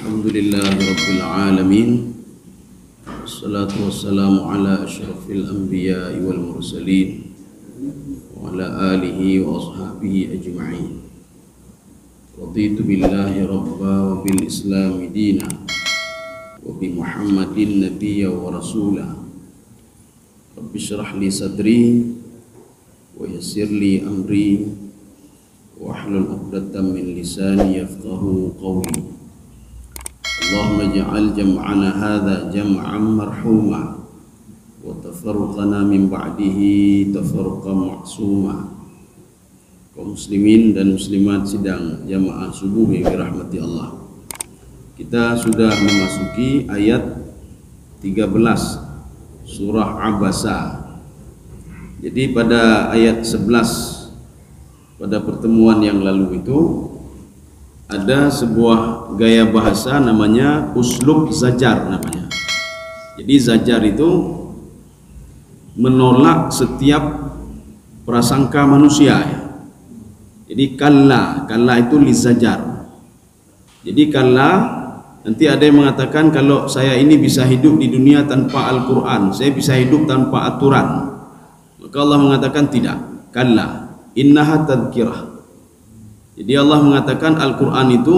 Alhamdulillahi Rabbil Alamin. Wassalatu wassalamu ala ashrafil anbiya'i wal mursalin wa ala alihi wa ashabihi ajma'in. Raditu billahi rabba wa bil islami dina wa bi Muhammadin nabiyya wa rasula. Rabbi shrah li sadri wa yassir li amri wa hlul 'uqdatam min lisani yafqahu qawli. Allahumma ij'al jam'ana hadha jam'an marhuma wa tafarruqana min ba'dihi tafarruqan ma'suma. Kaum muslimin dan muslimat sidang jamaah subuh yang dirahmati Allah, kita sudah memasuki ayat 13 surah Abasa. Jadi pada ayat 11 pada pertemuan yang lalu itu ada sebuah gaya bahasa namanya uslub zajar namanya. Jadi zajar itu menolak setiap prasangka manusia ya. Jadi kalla itu lizajar. Jadi kalla, nanti ada yang mengatakan kalau saya ini bisa hidup di dunia tanpa Al-Quran, saya bisa hidup tanpa aturan. Maka Allah mengatakan tidak, kalla innaha tadhkirah. Jadi Allah mengatakan Al-Quran itu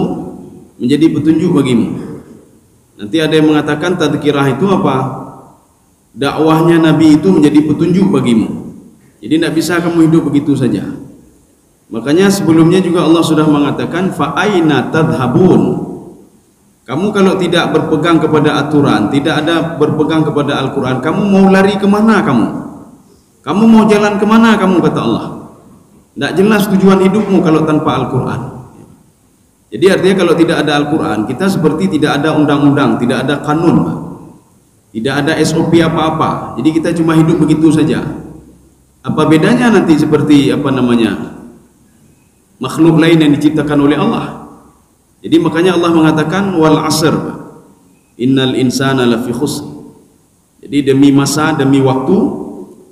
menjadi petunjuk bagimu. Nanti ada yang mengatakan tadhkirah itu apa? Dakwahnya Nabi itu menjadi petunjuk bagimu. Jadi tidak bisa kamu hidup begitu saja. Makanya sebelumnya juga Allah sudah mengatakan fa aina tadhhabun. Kamu kalau tidak berpegang kepada aturan, tidak ada berpegang kepada Al-Quran, kamu mau lari kemana kamu? Kamu mau jalan kemana kamu, kata Allah? Tidak jelas tujuan hidupmu kalau tanpa Al-Quran. Jadi artinya kalau tidak ada Al-Quran, kita seperti tidak ada undang-undang, tidak ada kanun, tidak ada SOP apa-apa. Jadi kita cuma hidup begitu saja. Apa bedanya nanti seperti makhluk lain yang diciptakan oleh Allah? Jadi makanya Allah mengatakan wal asr innal insana lafi khusr. Jadi demi masa, demi waktu,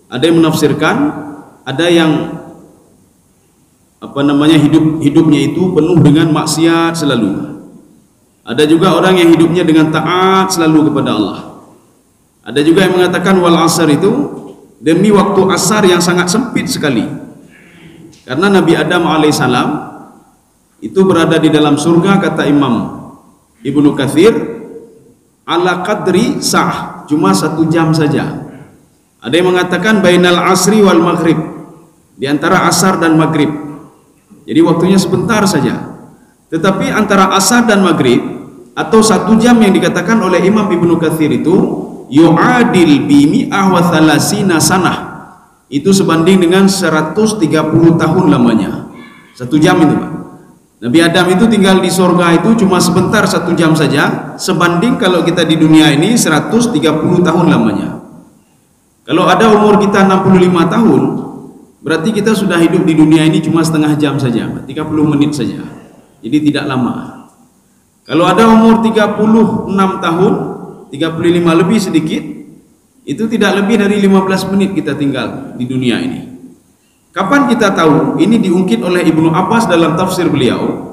ada yang menafsirkan, ada yang hidupnya itu penuh dengan maksiat selalu. Ada juga orang yang hidupnya dengan taat selalu kepada Allah. Ada juga yang mengatakan wal asr itu demi waktu asar yang sangat sempit sekali. Karena Nabi Adam alaihissalam itu berada di dalam surga, kata Imam Ibnu Katsir, ala qadri sah, cuma 1 jam saja. Ada yang mengatakan bainal asri wal maghrib, di antara asar dan maghrib. Jadi waktunya sebentar saja. Tetapi antara asar dan maghrib atau 1 jam yang dikatakan oleh Imam Ibnu Katsir itu yu'adil bimi'ah wa thalasina sanah. Itu sebanding dengan 130 tahun lamanya. 1 jam itu, Pak. Nabi Adam itu tinggal di surga itu cuma sebentar, 1 jam saja, sebanding kalau kita di dunia ini 130 tahun lamanya. Kalau ada umur kita 65 tahun, berarti kita sudah hidup di dunia ini cuma setengah jam saja, 30 menit saja. Jadi tidak lama. Kalau ada umur 36 tahun, 35 lebih sedikit, itu tidak lebih dari 15 menit kita tinggal di dunia ini. Kapan kita tahu? Ini diungkit oleh Ibnu Abbas dalam tafsir beliau.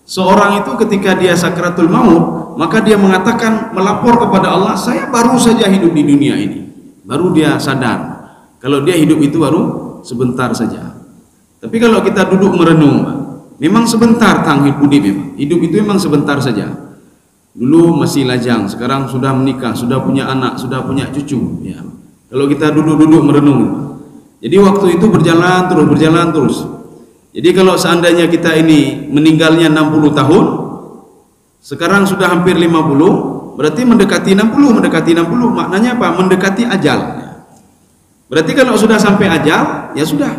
Seorang itu ketika dia sakratul maut, maka dia mengatakan, melapor kepada Allah, saya baru saja hidup di dunia ini. Baru dia sadar kalau dia hidup itu baru sebentar saja. Tapi kalau kita duduk merenung, memang sebentar hidup memang. Hidup itu memang sebentar saja. Dulu masih lajang, sekarang sudah menikah, sudah punya anak, sudah punya cucu ya. Kalau kita duduk-duduk merenung, jadi waktu itu berjalan terus. Jadi kalau seandainya kita ini meninggalnya 60 tahun, sekarang sudah hampir 50, berarti mendekati 60, maknanya apa? Mendekati ajal. Berarti kalau sudah sampai ajal, ya sudah.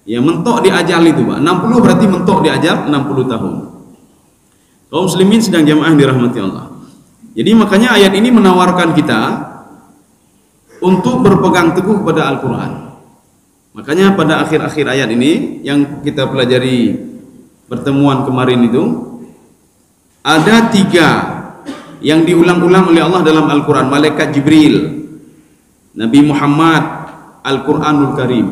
Ya mentok di ajal itu, Pak. 60 berarti mentok di ajal 60 tahun. Kaum muslimin sedang jamaah dirahmati Allah. Jadi makanya ayat ini menawarkan kita untuk berpegang teguh pada Al-Quran. Makanya pada akhir-akhir ayat ini yang kita pelajari pertemuan kemarin itu, ada 3 yang diulang-ulang oleh Allah dalam Al-Quran. Malaikat Jibril, Nabi Muhammad, Al-Quranul Karim.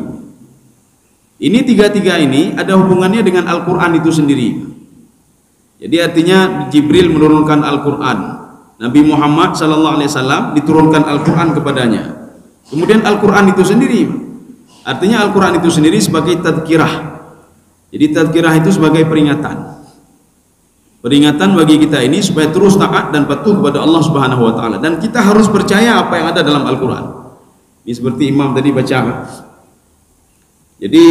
Ini 3 ini ada hubungannya dengan Al-Quran itu sendiri. Jadi artinya Jibril menurunkan Al-Quran, Nabi Muhammad SAW diturunkan Al-Quran kepadanya. Kemudian Al-Quran itu sendiri, artinya Al-Quran itu sendiri sebagai tadkirah. Jadi tadkirah itu sebagai peringatan. Peringatan bagi kita ini supaya terus taat dan patuh kepada Allah Subhanahu wa taala, dan kita harus percaya apa yang ada dalam Al-Qur'an. Ini seperti Imam tadi baca. Jadi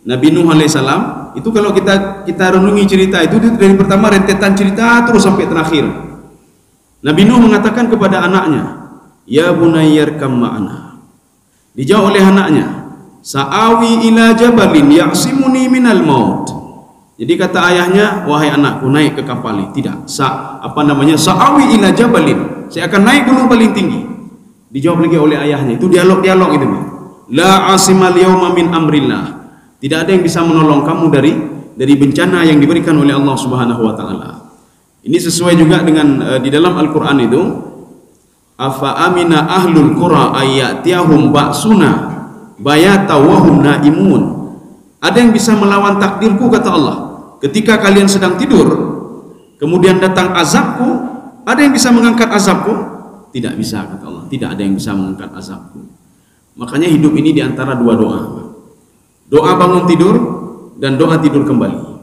Nabi Nuh alaihissalam itu kalau kita renungi cerita itu dari pertama rentetan cerita terus sampai terakhir. Nabi Nuh mengatakan kepada anaknya, "Ya bunayyarkam ma'ana." Dijawab oleh anaknya, "Sa'awi ila jabalin ya'simuni minal maut." Jadi kata ayahnya, "Wahai anakku, naik ke kapal ini." Tidak, sa'awi ila jabalin, saya akan naik gunung paling tinggi. Dijawab lagi oleh ayahnya, itu dialog itu. La asimal yawma min amrillah, tidak ada yang bisa menolong kamu dari bencana yang diberikan oleh Allah Subhanahu wa taala. Ini sesuai juga dengan di dalam Al-Qur'an itu, afa amina ahlul qura ayatiyahum ba'suna bayata wa hum naimun. Ada yang bisa melawan takdirku, kata Allah, ketika kalian sedang tidur kemudian datang azabku? Ada yang bisa mengangkat azabku? Tidak bisa, kata Allah, tidak ada yang bisa mengangkat azabku. Makanya hidup ini diantara dua doa, doa bangun tidur dan doa tidur kembali.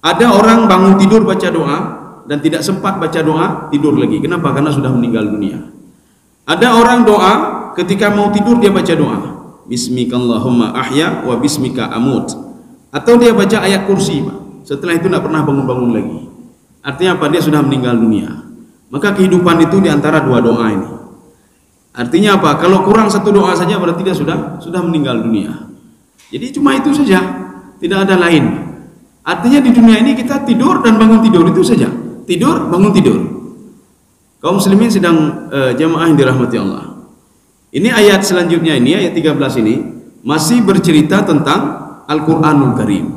Ada orang bangun tidur baca doa dan tidak sempat baca doa, tidur lagi. Kenapa? Karena sudah meninggal dunia. Ada orang doa ketika mau tidur dia baca doa, Bismikallahumma ahya wa bismika amut, atau dia baca ayat kursi, setelah itu tidak pernah bangun-bangun lagi. Artinya apa? Dia sudah meninggal dunia. Maka kehidupan itu diantara dua doa ini. Artinya apa? Kalau kurang satu doa saja berarti dia sudah meninggal dunia. Jadi cuma itu saja, tidak ada lain. Artinya di dunia ini kita tidur dan bangun tidur, itu saja. Tidur, bangun tidur. Kaum muslimin sedang jamaah yang dirahmati Allah. Ini ayat selanjutnya ini, ayat 13 ini masih bercerita tentang Al-Qur'anul Karim.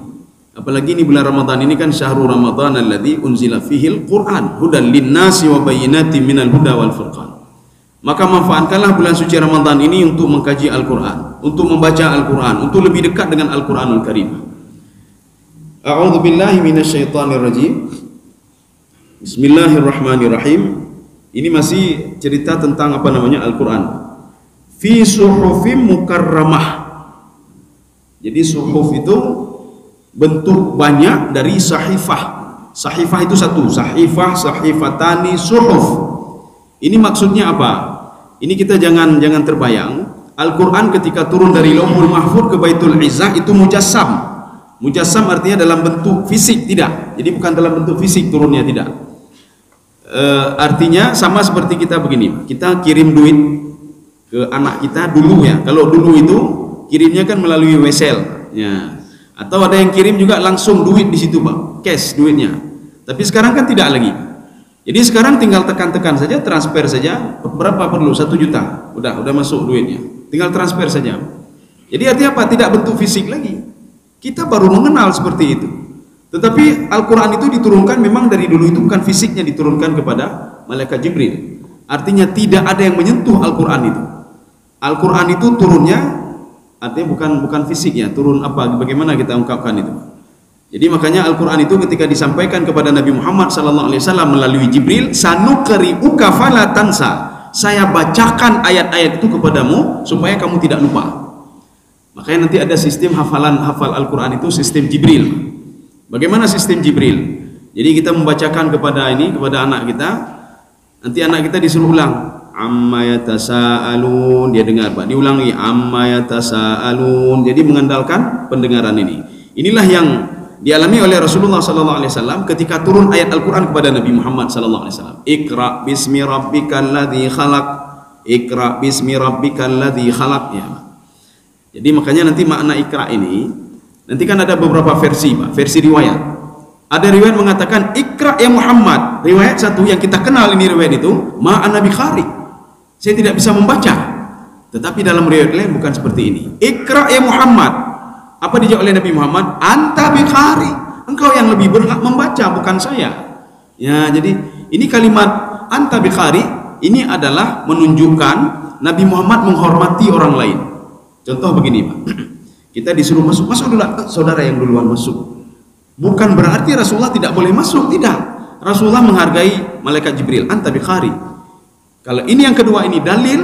Apalagi ini bulan Ramadan ini kan syahrul Ramadan alladzi unzila fihil Qur'an hudan linnasi wa bayyinatin minal huda wal furqan. Maka manfaatkanlah bulan suci Ramadan ini untuk mengkaji Al-Qur'an, untuk membaca Al-Qur'an, untuk lebih dekat dengan Al-Qur'anul Karim. A'udzu billahi minasyaitonir rajim. Bismillahirrahmanirrahim. Ini masih cerita tentang Al-Qur'an. Fi suhufim mukarramah. Jadi suhuf itu bentuk banyak dari sahifah. Sahifah itu satu, sahifah, sahifatani, suhuf. Ini maksudnya apa? Ini kita jangan terbayang. Al-Quran ketika turun dari Lauhul Mahfuz ke Baitul Izzah itu mujassam. Mujassam artinya dalam bentuk fisik, tidak. Jadi bukan dalam bentuk fisik turunnya, tidak. Artinya sama seperti kita begini. Kita kirim duit ke anak kita dulu ya. Kalau dulu itu kirimnya kan melalui wesel ya. Atau ada yang kirim juga langsung duit di situ, Pak, cash duitnya. Tapi sekarang kan tidak lagi. Jadi sekarang tinggal tekan-tekan saja, transfer saja. Berapa perlu? 1 juta. Udah masuk duitnya. Tinggal transfer saja. Jadi artinya apa? Tidak bentuk fisik lagi. Kita baru mengenal seperti itu. Tetapi Al-Quran itu diturunkan memang dari dulu itu bukan fisiknya diturunkan kepada malaikat Jibril. Artinya tidak ada yang menyentuh Al-Quran itu. Al-Quran itu turunnya artinya bukan fisiknya, turun apa? Bagaimana kita ungkapkan itu? Jadi makanya Al-Quran itu ketika disampaikan kepada Nabi Muhammad SAW melalui Jibril, sanuqri'uka fala tansa, saya bacakan ayat-ayat itu kepadamu supaya kamu tidak lupa. Makanya nanti ada sistem hafal Al-Quran itu sistem Jibril. Bagaimana sistem Jibril? Jadi kita membacakan kepada anak kita, nanti anak kita disuruh ulang, amma yatasaalun, dia dengar, Pak, diulangi amma yatasaalun. Jadi mengandalkan pendengaran ini. Inilah yang dialami oleh Rasulullah SAW ketika turun ayat Al-Quran kepada Nabi Muhammad SAW. Iqra bismi rabbikal ladzi khalaq, Iqra bismi rabbikal ladzi khalaq ya. Jadi makanya nanti makna Iqra ini nanti kan ada beberapa versi, Pak, versi riwayat. Ada riwayat mengatakan Iqra ya Muhammad. Riwayat satu yang kita kenal ini riwayat itu ma'ana bi khari, saya tidak bisa membaca. Tetapi dalam riwayat lain bukan seperti ini. Iqra ya Muhammad. Apa dijawab oleh Nabi Muhammad? Anta bi khari, engkau yang lebih berhak membaca, bukan saya. Ya, jadi ini kalimat anta bi khari ini adalah menunjukkan Nabi Muhammad menghormati orang lain. Contoh begini, Pak. Kita disuruh masuk dulu, saudara yang duluan masuk. Bukan berarti Rasulullah tidak boleh masuk, tidak. Rasulullah menghargai malaikat Jibril, anta biqari. Kalau ini yang kedua, ini dalil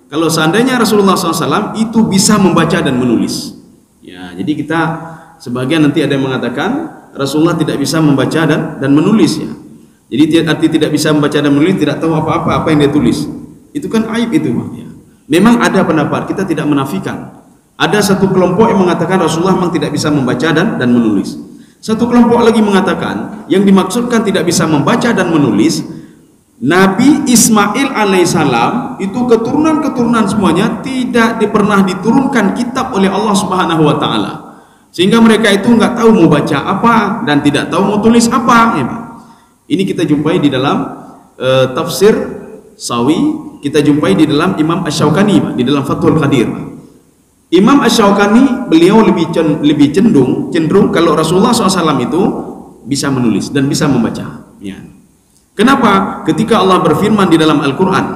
kalau seandainya Rasulullah SAW itu bisa membaca dan menulis. Ya, jadi kita sebagian nanti ada yang mengatakan Rasulullah tidak bisa membaca dan menulis, ya. Jadi arti tidak bisa membaca dan menulis, tidak tahu apa yang dia tulis. Itu kan aib itu, ya. Memang ada pendapat, kita tidak menafikan. Ada satu kelompok yang mengatakan Rasulullah memang tidak bisa membaca dan menulis. Satu kelompok lagi mengatakan yang dimaksudkan tidak bisa membaca dan menulis, Nabi Ismail alaihissalam itu keturunan-keturunan semuanya tidak pernah diturunkan kitab oleh Allah Subhanahu wa taala. Sehingga mereka itu nggak tahu mau baca apa dan tidak tahu mau tulis apa, ya, Pak. Ini kita jumpai di dalam tafsir Sawi, kita jumpai di dalam Imam Asy-Syaukani, di dalam Fathul Qadir. Imam Asy-Syaukani beliau lebih cenderung kalau Rasulullah SAW itu bisa menulis dan bisa membaca, ya. Kenapa? Ketika Allah berfirman di dalam Al-Quran,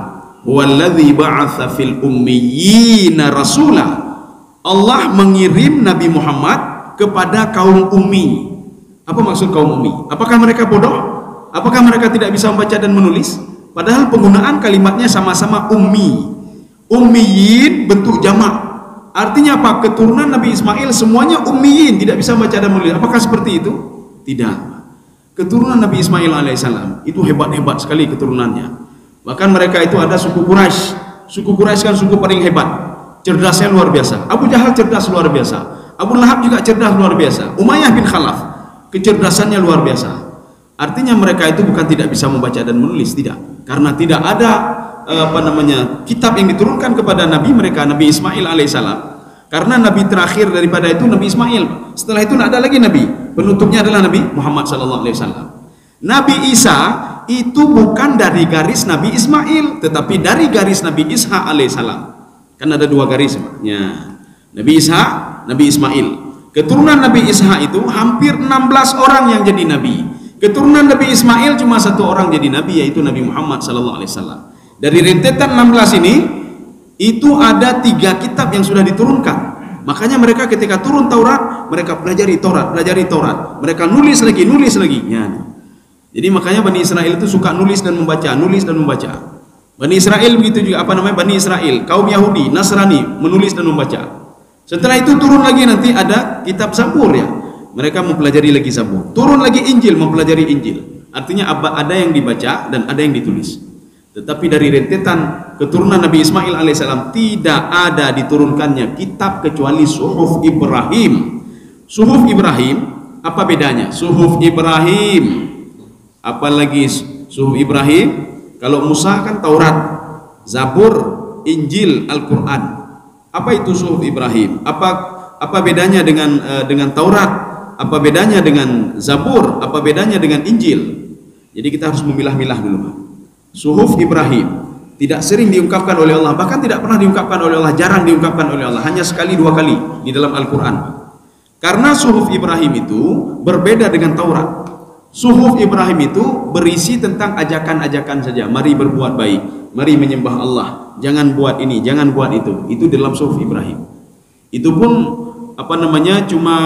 "Walladzi ba'atsa fil ummiyina rasula." Allah mengirim Nabi Muhammad kepada kaum ummi. Apa maksud kaum ummi? Apakah mereka bodoh? Apakah mereka tidak bisa membaca dan menulis? Padahal penggunaan kalimatnya sama-sama ummi. Ummiyin bentuk jamak. Artinya apa? Keturunan Nabi Ismail semuanya ummiyin, tidak bisa membaca dan menulis. Apakah seperti itu? Tidak. Keturunan Nabi Ismail alaihissalam itu hebat-hebat sekali keturunannya. Bahkan mereka itu ada suku Quraisy. Suku Quraisy kan suku paling hebat. Cerdasnya luar biasa. Abu Jahal cerdas luar biasa. Abu Lahab juga cerdas luar biasa. Umayyah bin Khalaf kecerdasannya luar biasa. Artinya mereka itu bukan tidak bisa membaca dan menulis, tidak. Karena tidak ada kitab yang diturunkan kepada Nabi mereka, Nabi Ismail alaihissalam. Karena Nabi terakhir daripada itu Nabi Ismail. Setelah itu tidak ada lagi Nabi. Penutupnya adalah Nabi Muhammad SAW. Nabi Isa itu bukan dari garis Nabi Ismail, tetapi dari garis Nabi Ishak alaihissalam. Kan ada dua garis, ya. Nabi Ishak, Nabi Ismail. Keturunan Nabi Ishak itu hampir 16 orang yang jadi Nabi. Keturunan Nabi Ismail cuma satu orang jadi Nabi, yaitu Nabi Muhammad SAW. Dari rentetan 16 ini, itu ada 3 kitab yang sudah diturunkan. Makanya mereka ketika turun Taurat, mereka pelajari Taurat. Mereka nulis lagi, ya. Jadi makanya Bani Israel itu suka nulis dan membaca. Bani Israel begitu juga, Bani Israel, kaum Yahudi, Nasrani, menulis dan membaca. Setelah itu turun lagi nanti ada kitab Zabur, ya. Mereka mempelajari lagi Zabur. Turun lagi Injil, mempelajari Injil. Artinya ada yang dibaca dan ada yang ditulis. Tetapi dari rentetan keturunan Nabi Ismail alaihissalam tidak ada diturunkannya kitab kecuali Suhuf Ibrahim. Suhuf Ibrahim, apa bedanya? Suhuf Ibrahim, apalagi Suhuf Ibrahim? Kalau Musa kan Taurat, Zabur, Injil, Al-Quran. Apa itu Suhuf Ibrahim? Apa bedanya dengan Taurat? Apa bedanya dengan Zabur? Apa bedanya dengan Injil? Jadi kita harus memilah-milah dulu, Pak. Suhuf Ibrahim tidak sering diungkapkan oleh Allah, bahkan tidak pernah diungkapkan oleh Allah, jarang diungkapkan oleh Allah, hanya sekali 2 kali di dalam Al-Quran. Karena Suhuf Ibrahim itu berbeda dengan Taurat. Suhuf Ibrahim itu berisi tentang ajakan-ajakan saja. Mari berbuat baik, mari menyembah Allah, jangan buat ini, jangan buat itu. Itu dalam Suhuf Ibrahim. Itu pun cuma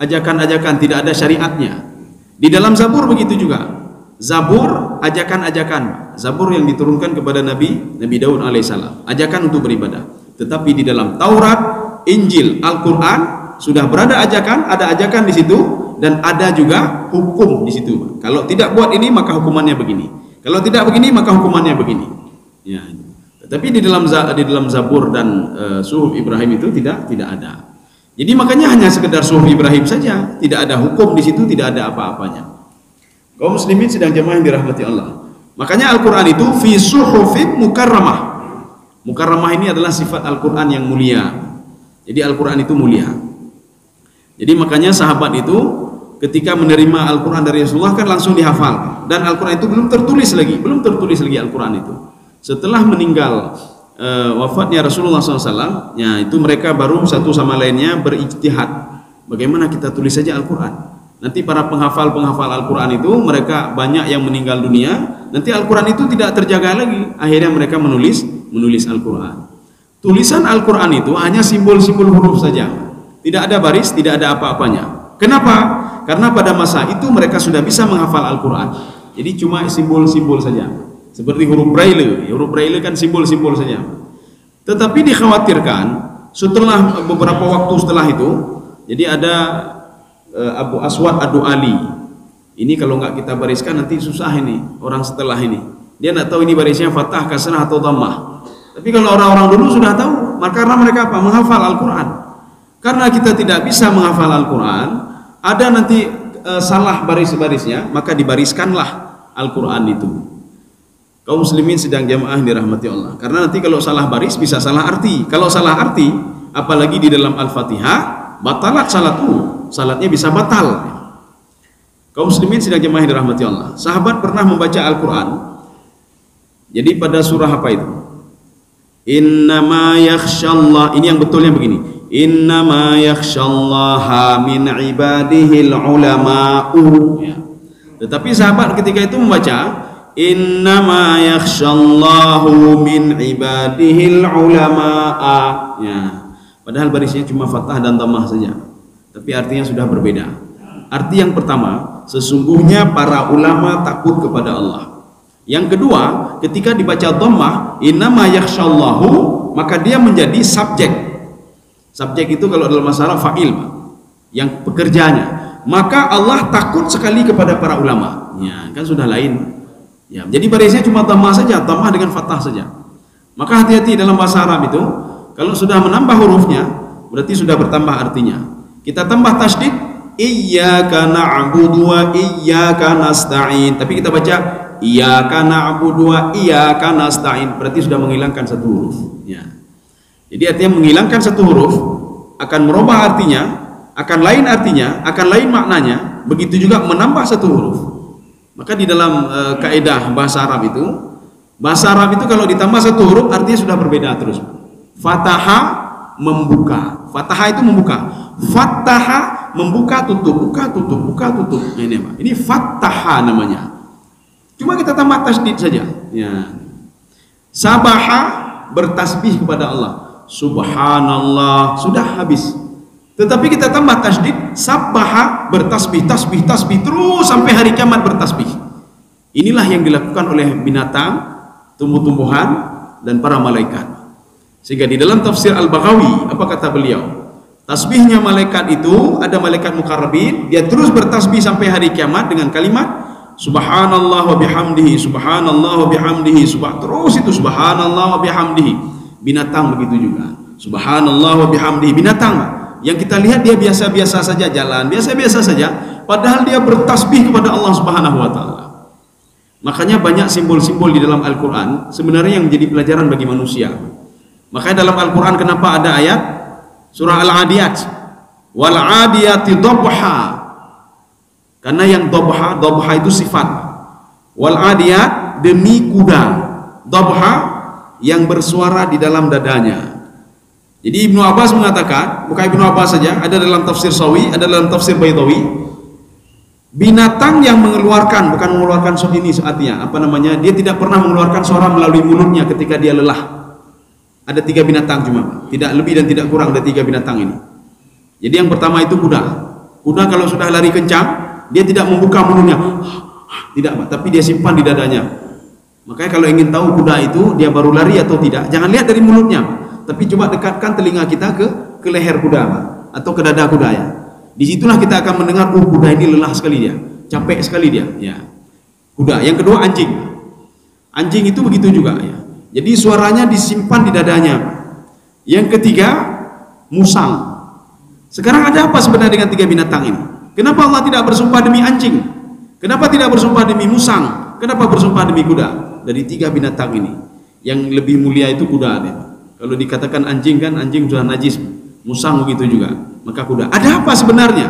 ajakan-ajakan, tidak ada syariatnya. Di dalam Zabur begitu juga. Zabur, ajakan-ajakan. Zabur yang diturunkan kepada Nabi Daud alaihissalam, ajakan untuk beribadah. Tetapi di dalam Taurat, Injil, Al-Quran sudah berada ajakan, ada ajakan di situ, dan ada juga hukum di situ. Kalau tidak buat ini maka hukumannya begini. Kalau tidak begini maka hukumannya begini. Ya. Tetapi di dalam Zabur dan Suhuf Ibrahim itu tidak ada. Jadi makanya hanya sekedar Suhuf Ibrahim saja, tidak ada hukum di situ, tidak ada apa-apanya. Kaum muslimin sedang jemaah yang dirahmati Allah. Makanya Al-Quran itu fi suhufin mukarramah. Mukarramah ini adalah sifat Al-Quran yang mulia. Jadi Al-Quran itu mulia. Jadi makanya sahabat itu ketika menerima Al-Quran dari Rasulullah kan langsung dihafal. Dan Al-Quran itu belum tertulis lagi Al-Quran itu. Setelah meninggal wafatnya Rasulullah SAW, ya itu mereka baru satu sama lainnya berijtihad. Bagaimana kita tulis saja Al-Quran? Nanti para penghafal Al-Quran itu mereka banyak yang meninggal dunia. Nanti Al-Quran itu tidak terjaga lagi. Akhirnya mereka menulis Al-Quran. Tulisan Al-Quran itu hanya simbol-simbol huruf saja. Tidak ada baris, tidak ada apa-apanya. Kenapa? Karena pada masa itu mereka sudah bisa menghafal Al-Quran. Jadi cuma simbol-simbol saja. Seperti huruf Braille. Huruf Braille kan simbol-simbol saja. Tetapi dikhawatirkan setelah beberapa waktu setelah itu, jadi ada Abu Aswad Ad-Du'ali. Ini kalau nggak kita bariskan nanti susah ini orang setelah ini. Dia nggak tahu ini barisnya fathah, kasrah atau dhammah. Tapi kalau orang-orang dulu sudah tahu, maka karena mereka apa? Menghafal Al-Quran. Karena kita tidak bisa menghafal Al-Quran, ada nanti salah baris-barisnya, maka dibariskanlah Al-Quran itu. Kaum muslimin sedang jamaah dirahmati Allah. Karena nanti kalau salah baris bisa salah arti. Kalau salah arti, apalagi di dalam Al-Fatihah, batalat salatu. Salatnya bisa batal. Kaum muslimin sedang jamaah dirahmati Allah. Sahabat pernah membaca Al-Quran. Jadi pada surah apa itu? Innama yakhshallah, ini yang betulnya begini. Innama yakhshallaha min ibadihil ulama'u. Ya. Tetapi sahabat ketika itu membaca innama yakhshallahu min ibadihil ulama'a. Ya. Padahal barisnya cuma fathah dan dhammah saja. Tapi artinya sudah berbeda. Arti yang pertama, sesungguhnya para ulama takut kepada Allah. Yang kedua, ketika dibaca dhammah, innama yakhshallahu, maka dia menjadi subjek. Subjek itu kalau dalam masalah fa'il, yang pekerjanya. Maka Allah takut sekali kepada para ulama. Ya, kan sudah lain. Ya, jadi barisnya cuma dhammah saja, dhammah dengan fathah saja. Maka hati-hati dalam bahasa Arab itu, kalau sudah menambah hurufnya, berarti sudah bertambah artinya. Kita tambah tasydid, iyyaka na'budu wa iyyaka nasta'in. Tapi kita baca iyyaka na'budu wa iyyaka nasta'in, berarti sudah menghilangkan satu huruf. Ya. Jadi artinya menghilangkan satu huruf akan merubah artinya, akan lain artinya, akan lain maknanya. Begitu juga menambah satu huruf. Maka di dalam kaidah bahasa Arab itu kalau ditambah satu huruf artinya sudah berbeda terus. Fataha membuka. Fataha itu membuka. Fataha membuka tutup, buka tutup, buka tutup. Ini apa? Ini fataha namanya. Cuma kita tambah tasydid saja. Ya. Sabaha bertasbih kepada Allah. Subhanallah, sudah habis. Tetapi kita tambah tasydid, sabbaha bertasbih, tasbih, tasbih terus sampai hari kiamat bertasbih. Inilah yang dilakukan oleh binatang, tumbuh-tumbuhan dan para malaikat. Sehingga di dalam tafsir Al-Baghawi, apa kata beliau? Tasbihnya malaikat itu, ada malaikat muqarrabin, dia terus bertasbih sampai hari kiamat dengan kalimat Subhanallah wa bihamdihi, Subhanallah wa bihamdihi, terus itu Subhanallah wa bihamdihi. Binatang begitu juga. Subhanallah wa bihamdihi, binatang yang kita lihat dia biasa-biasa saja jalan, biasa-biasa saja, padahal dia bertasbih kepada Allah Subhanahu wa taala. Makanya banyak simbol-simbol di dalam Al-Qur'an sebenarnya yang menjadi pelajaran bagi manusia. Makanya dalam Al-Qur'an kenapa ada ayat surah Al-Adiyat, wal 'adiyati dhabha. Karena yang dhabha itu sifat. Wal 'adiyat demi kuda. Dhabha yang bersuara di dalam dadanya. Jadi Ibnu Abbas mengatakan, bukan Ibnu Abbas saja, ada dalam tafsir Sawi, ada dalam tafsir Baydawi, binatang yang mengeluarkan, bukan mengeluarkan suara ini artinya, apa namanya, dia tidak pernah mengeluarkan suara melalui mulutnya ketika dia lelah. Ada 3 binatang cuma, tidak lebih dan tidak kurang, ada 3 binatang ini. Jadi yang pertama itu kuda. Kuda kalau sudah lari kencang, dia tidak membuka mulutnya, tidak, tapi dia simpan di dadanya. Makanya kalau ingin tahu kuda itu dia baru lari atau tidak, jangan lihat dari mulutnya, tapi coba dekatkan telinga kita ke leher kuda atau ke dada kuda ya. Disitulah kita akan mendengar, oh kuda ini lelah sekali dia, capek sekali dia. Ya. Kuda. Yang kedua anjing. Anjing itu begitu juga ya. Jadi suaranya disimpan di dadanya. Yang ketiga musang. Sekarang ada apa sebenarnya dengan 3 binatang ini? Kenapa Allah tidak bersumpah demi anjing? Kenapa tidak bersumpah demi musang? Kenapa bersumpah demi kuda? Dari 3 binatang ini, yang lebih mulia itu kuda. Ya. Kalau dikatakan anjing kan, anjing sudah najis, musang begitu juga, maka kuda. Ada apa sebenarnya?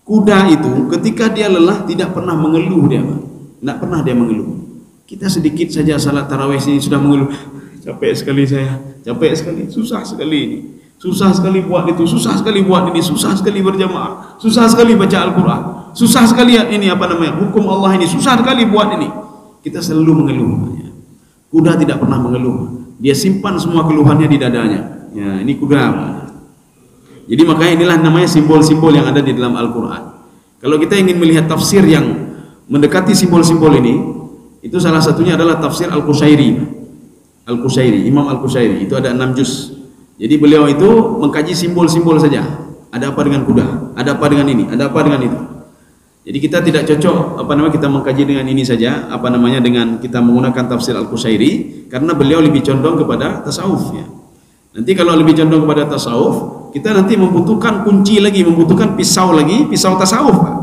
Kuda itu ketika dia lelah tidak pernah mengeluh dia, tidak pernah dia mengeluh. Kita sedikit saja salat tarawih ini sudah mengeluh, capek sekali saya, capek sekali, susah sekali ini, susah sekali buat itu, susah sekali buat ini, susah sekali berjamaah, susah sekali baca Al-Quran, susah sekali ini apa namanya, hukum Allah ini, susah sekali buat ini. Kita selalu mengeluh. Kuda tidak pernah mengeluh. Dia simpan semua keluhannya di dadanya. Ya, ini kuda. Jadi makanya inilah namanya simbol-simbol yang ada di dalam Al-Quran. Kalau kita ingin melihat tafsir yang mendekati simbol-simbol ini, itu salah satunya adalah tafsir Al-Qushairi. Al-Qushairi, Imam Al-Qushairi, itu ada 6 juz. Jadi beliau itu mengkaji simbol-simbol saja. Ada apa dengan kuda, ada apa dengan ini, ada apa dengan itu. Jadi kita tidak cocok kita mengkaji dengan ini saja, dengan kita menggunakan tafsir Al-Qushairi, karena beliau lebih condong kepada tasawuf ya. Nanti kalau lebih condong kepada tasawuf, kita nanti membutuhkan kunci lagi, membutuhkan pisau tasawuf Pak.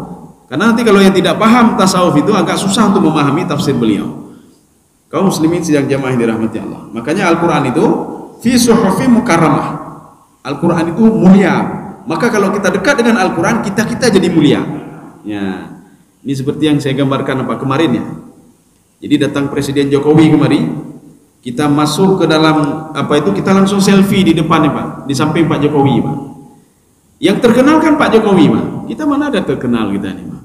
Karena nanti kalau yang tidak paham tasawuf itu agak susah untuk memahami tafsir beliau. Kaum muslimin sidang jamaah yang dirahmati Allah. Makanya Al-Quran itu fi suhufin mukarramah. Al-Quran itu mulia. Maka kalau kita dekat dengan Al-Quran, kita jadi mulia. Ya, ini seperti yang saya gambarkan kemarin ya. Jadi datang Presiden Jokowi kemari, kita masuk ke dalam kita langsung selfie di depannya Pak, di samping Pak Jokowi Pak. Yang terkenal kan Pak Jokowi Pak. Kita mana ada terkenal kita ini Pak.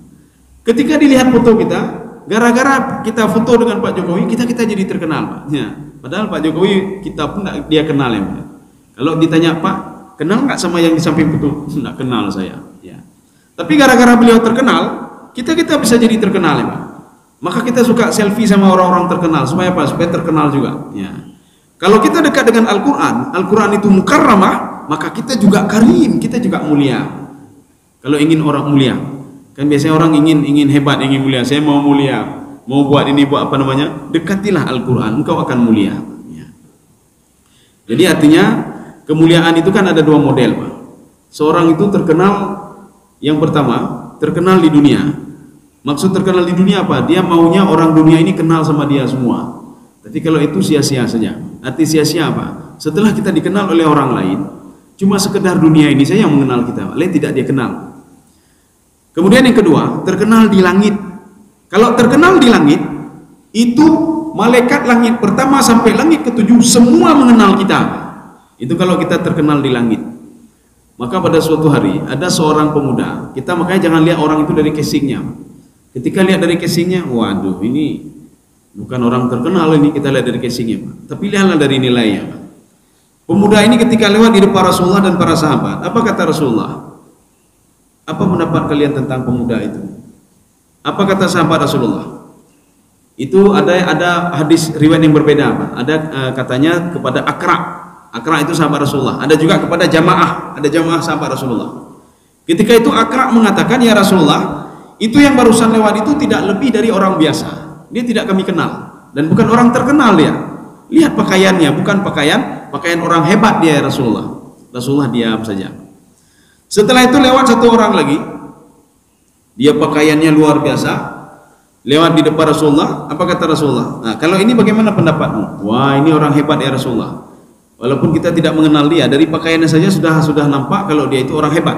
Ketika dilihat foto kita, gara-gara kita foto dengan Pak Jokowi, kita jadi terkenal Pak. Ya, padahal Pak Jokowi kita pun dia kenal ya Pak. Kalau ditanya Pak, kenal nggak sama yang di samping foto? Nggak kenal saya. Ya. Tapi gara-gara beliau terkenal, kita bisa jadi terkenal ya Pak. Maka kita suka selfie sama orang-orang terkenal supaya apa? Supaya terkenal juga. Ya. Kalau kita dekat dengan Al-Quran, Al-Quran itu mukarramah, maka kita juga karim, kita juga mulia. Kalau ingin orang mulia, kan biasanya orang ingin hebat, ingin mulia. Saya mau mulia, mau buat ini, buat dekatilah Al-Quran, engkau akan mulia. Ya. Jadi artinya kemuliaan itu kan ada 2 model Pak. Seorang itu terkenal. Yang pertama, terkenal di dunia. Maksud terkenal di dunia apa? Dia maunya orang dunia ini kenal sama dia semua. Tapi kalau itu sia-sia saja. Arti sia-sia apa? Setelah kita dikenal oleh orang lain, cuma sekedar dunia ini saja yang mengenal kita, lain tidak dia kenal. Kemudian yang kedua, terkenal di langit. Kalau terkenal di langit, itu malaikat langit pertama sampai langit ke-7 semua mengenal kita. Itu kalau kita terkenal di langit. Maka pada suatu hari ada seorang pemuda, kita makanya jangan lihat orang itu dari casingnya. Ketika lihat dari casingnya, waduh ini bukan orang terkenal ini, kita lihat dari casingnya Pak. Tapi lihatlah dari nilainya Pak. Pemuda ini ketika lewat di depan Rasulullah dan para sahabat, apa kata Rasulullah? Apa pendapat kalian tentang pemuda itu? Apa kata sahabat Rasulullah? Itu ada hadis riwayat yang berbeda Pak. Ada katanya kepada Akra itu sahabat Rasulullah. Ada juga kepada jamaah, ada jamaah sahabat Rasulullah. Ketika itu Akra mengatakan, ya Rasulullah, itu yang barusan lewat itu tidak lebih dari orang biasa. Dia tidak kami kenal dan bukan orang terkenal dia. Lihat pakaiannya, bukan pakaian orang hebat dia ya Rasulullah. Rasulullah diam saja. Setelah itu lewat satu orang lagi, dia pakaiannya luar biasa, lewat di depan Rasulullah. Apa kata Rasulullah? Nah, kalau ini bagaimana pendapatmu? Wah, ini orang hebat ya Rasulullah. Walaupun kita tidak mengenal dia, dari pakaiannya saja sudah nampak kalau dia itu orang hebat.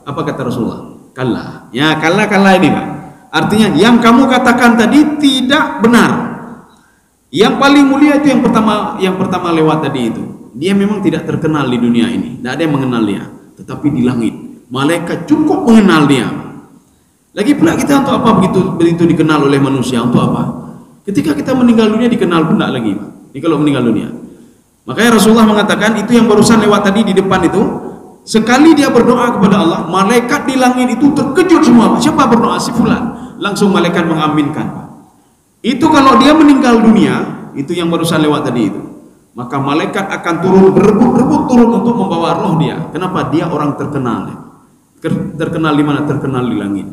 Apa kata Rasulullah? Kalla. Ya, kalla ini Pak. Artinya yang kamu katakan tadi tidak benar. Yang paling mulia itu yang pertama lewat tadi itu. Dia memang tidak terkenal di dunia ini. Tidak ada yang mengenal dia. Tetapi di langit, malaikat cukup mengenal dia. Lagi pula kita untuk apa begitu dikenal oleh manusia? Untuk apa? Ketika kita meninggal dunia dikenal pun tidak lagi Pak. Ini kalau meninggal dunia. Makanya Rasulullah mengatakan itu yang barusan lewat tadi di depan itu, sekali dia berdoa kepada Allah, malaikat di langit itu terkejut semua. Siapa berdoa? Si fulan. Langsung malaikat mengaminkan. Itu kalau dia meninggal dunia, itu yang barusan lewat tadi itu, maka malaikat akan turun, berebut turun untuk membawa roh dia. Kenapa? Dia orang terkenal. Terkenal di mana? Terkenal di langit.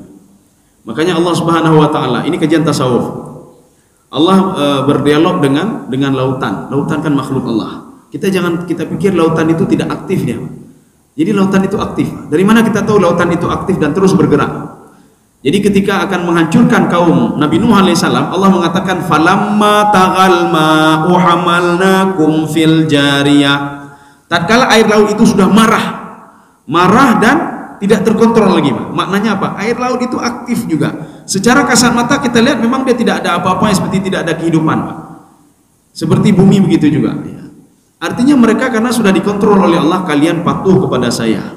Makanya Allah Subhanahu wa taala, ini kajian tasawuf. Allah berdialog dengan lautan. Lautan kan makhluk Allah. Kita pikir lautan itu tidak aktif ya. Jadi lautan itu aktif. Dari mana kita tahu lautan itu aktif dan terus bergerak? Jadi ketika akan menghancurkan kaum Nabi Nuh alaihissalam, Allah mengatakan falamma taghal ma'u hamalnakum fil jariyah. Tatkala air laut itu sudah marah dan tidak terkontrol lagi, Pak. Maknanya apa? Air laut itu aktif juga. Secara kasat mata kita lihat memang dia tidak ada apa-apa, seperti tidak ada kehidupan, Pak. Seperti bumi begitu juga. Artinya mereka karena sudah dikontrol oleh Allah, kalian patuh kepada saya.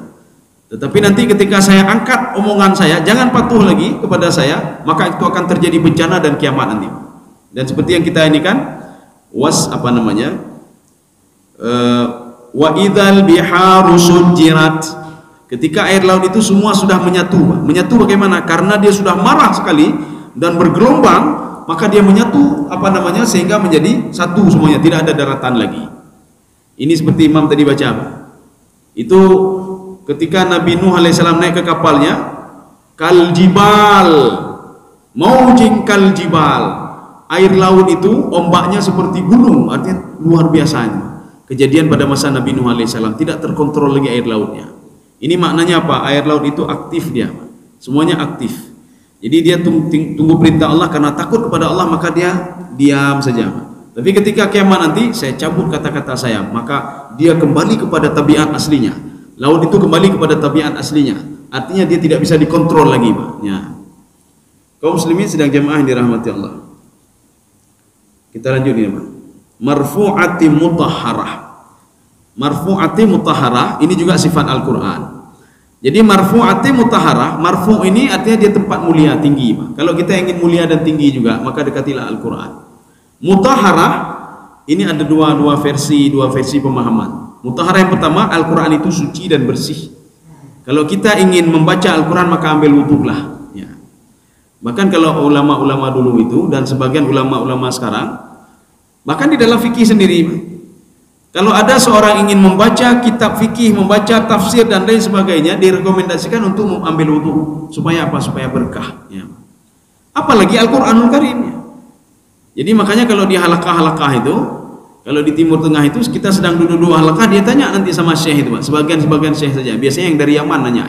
Tetapi nanti ketika saya angkat omongan saya, jangan patuh lagi kepada saya, maka itu akan terjadi bencana dan kiamat nanti. Dan seperti yang kita ini kan, wa idzal biharu sujirat Ketika air laut itu semua sudah menyatu. Menyatu bagaimana? Karena dia sudah marah sekali dan bergelombang, maka dia menyatu sehingga menjadi satu semuanya, tidak ada daratan lagi. Ini seperti Imam tadi baca. Itu ketika Nabi Nuh alaihissalam naik ke kapalnya, kal jibal, maujin kal jibal. Air laut itu ombaknya seperti gunung, artinya luar biasa. Kejadian pada masa Nabi Nuh alaihissalam, tidak terkontrol lagi air lautnya. Ini maknanya apa? Air laut itu aktif dia, semuanya aktif. Jadi dia tunggu perintah Allah, karena takut kepada Allah maka dia diam saja. Tapi ketika kiamat nanti, saya cabut kata-kata saya, maka dia kembali kepada tabiat aslinya. Laut itu kembali kepada tabiat aslinya. Artinya dia tidak bisa dikontrol lagi, Pak. Ya. Kaum muslimin sedang jamaah yang dirahmati Allah. Kita lanjut ini, Pak. Marfu'ati mutahharah. Marfu'ati mutahharah ini juga sifat Al-Qur'an. Jadi marfu'ati mutahharah, marfu' ini artinya dia tempat mulia, tinggi, Pak. Kalau kita ingin mulia dan tinggi juga, maka dekatilah Al-Qur'an. Mutahharah ini ada dua versi pemahaman. Mutahharah yang pertama, Al-Qur'an itu suci dan bersih. Kalau kita ingin membaca Al-Qur'an maka ambil wudhulah. Ya. Bahkan kalau ulama-ulama dulu itu dan sebagian ulama-ulama sekarang, bahkan di dalam fikih sendiri, kalau ada seorang ingin membaca kitab fikih, membaca tafsir dan lain sebagainya, direkomendasikan untuk mengambil wudhu. Supaya apa? Supaya berkah. Ya. Apalagi Al-Qur'anul Karim. Ya. Jadi makanya kalau di halaqah-halaqah itu, kalau di Timur Tengah itu kita sedang duduk halaqah, dia tanya nanti sama syekh itu, Pak. Sebagian syekh saja. Biasanya yang dari Yaman nanya.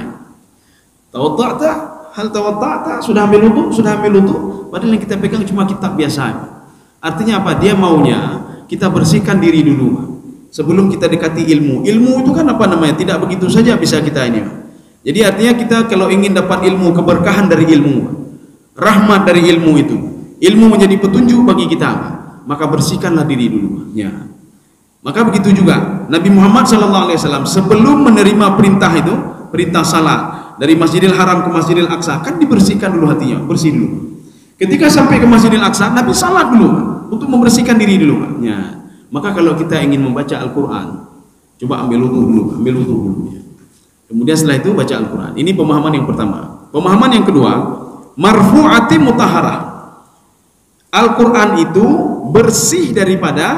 Tawadda'ta? Hal tawadda'ta? Sudah ambil wudhu? Sudah ambil wudhu? Padahal yang kita pegang cuma kitab biasa. Artinya apa? Dia maunya kita bersihkan diri dulu sebelum kita dekati ilmu. Ilmu itu kan tidak begitu saja bisa kita ini. Jadi artinya kita kalau ingin dapat ilmu, keberkahan dari ilmu, rahmat dari ilmu itu, ilmu menjadi petunjuk bagi kita, maka bersihkanlah diri dulu. Ya. Maka begitu juga Nabi Muhammad SAW sebelum menerima perintah itu, perintah salat dari Masjidil Haram ke Masjidil Aqsa, kan dibersihkan dulu hatinya, bersih dulu. Ketika sampai ke Masjidil Aqsa, Nabi salat dulu untuk membersihkan diri dulu. Ya. Maka kalau kita ingin membaca Al-Quran, coba ambil wudhu dulu. Ya. Kemudian setelah itu baca Al-Quran. Ini pemahaman yang pertama. Pemahaman yang kedua, marfu'ati mutahharah. Al-Quran itu bersih daripada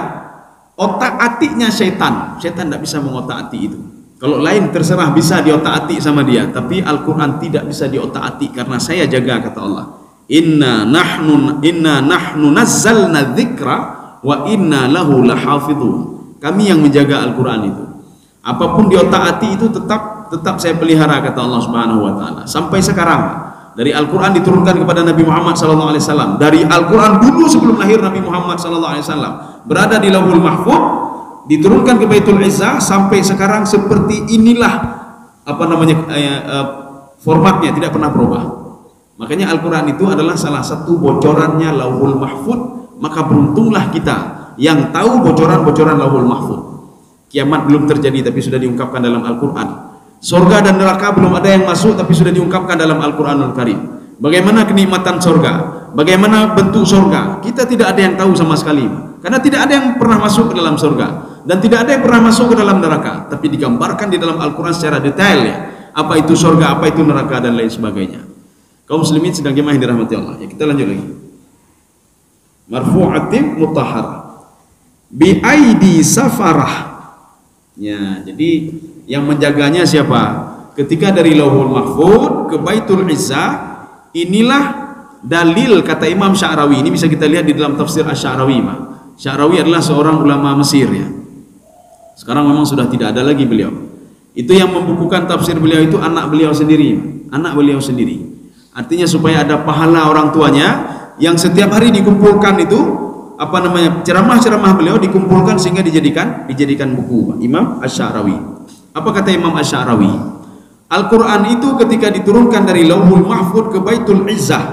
otak-atiknya syaitan. Syaitan tidak bisa mengotak-atik itu. Kalau lain terserah bisa diotak-atik sama dia, tapi Al-Quran tidak bisa diotak-atik karena saya jaga, kata Allah. Inna nahnu nazzalna dzikra wa inna lahu lahafidhun. Kami yang menjaga Al-Quran itu. Apapun diotak-atik itu tetap saya pelihara, kata Allah Subhanahu wa taala. Sampai sekarang dari Al-Quran diturunkan kepada Nabi Muhammad SAW. Dari Al-Quran dulu sebelum lahir Nabi Muhammad SAW berada di Lauhul Mahfuz, diturunkan ke Baitul Izzah sampai sekarang seperti inilah formatnya, tidak pernah berubah. Makanya Al-Quran itu adalah salah satu bocorannya Lauhul Mahfuz. Maka beruntunglah kita yang tahu bocoran-bocoran Lauhul Mahfuz. Kiamat belum terjadi tapi sudah diungkapkan dalam Al-Quran. Surga dan neraka belum ada yang masuk tapi sudah diungkapkan dalam Al-Quranul Karim. Bagaimana kenikmatan surga, bagaimana bentuk surga, kita tidak ada yang tahu sama sekali. Karena tidak ada yang pernah masuk ke dalam surga dan tidak ada yang pernah masuk ke dalam neraka, tapi digambarkan di dalam Al-Quran secara detail, ya. Apa itu surga, apa itu neraka dan lain sebagainya. Kaum muslimin sedang jemaah yang dirahmati Allah. Ya, kita lanjut lagi. Marfu'atin mutahharah bi aidi safarah. Ya, jadi yang menjaganya siapa? Ketika dari Lauhul Mahfuz ke Baitul Izzah, inilah dalil, kata Imam Sya'rawi. Ini bisa kita lihat di dalam tafsir Asy-Sya'rawi. Sya'rawi adalah seorang ulama Mesir, ya. Sekarang memang sudah tidak ada lagi beliau. Itu yang membukukan tafsir beliau itu anak beliau sendiri. Anak beliau sendiri. Artinya supaya ada pahala orang tuanya yang setiap hari dikumpulkan itu, ceramah-ceramah beliau dikumpulkan sehingga dijadikan buku. Imam Asy-Sya'rawi. Apa kata Imam Asy-Sya'rawi? Al-Quran itu ketika diturunkan dari Lauhul Mahfuz ke Baitul Izzah,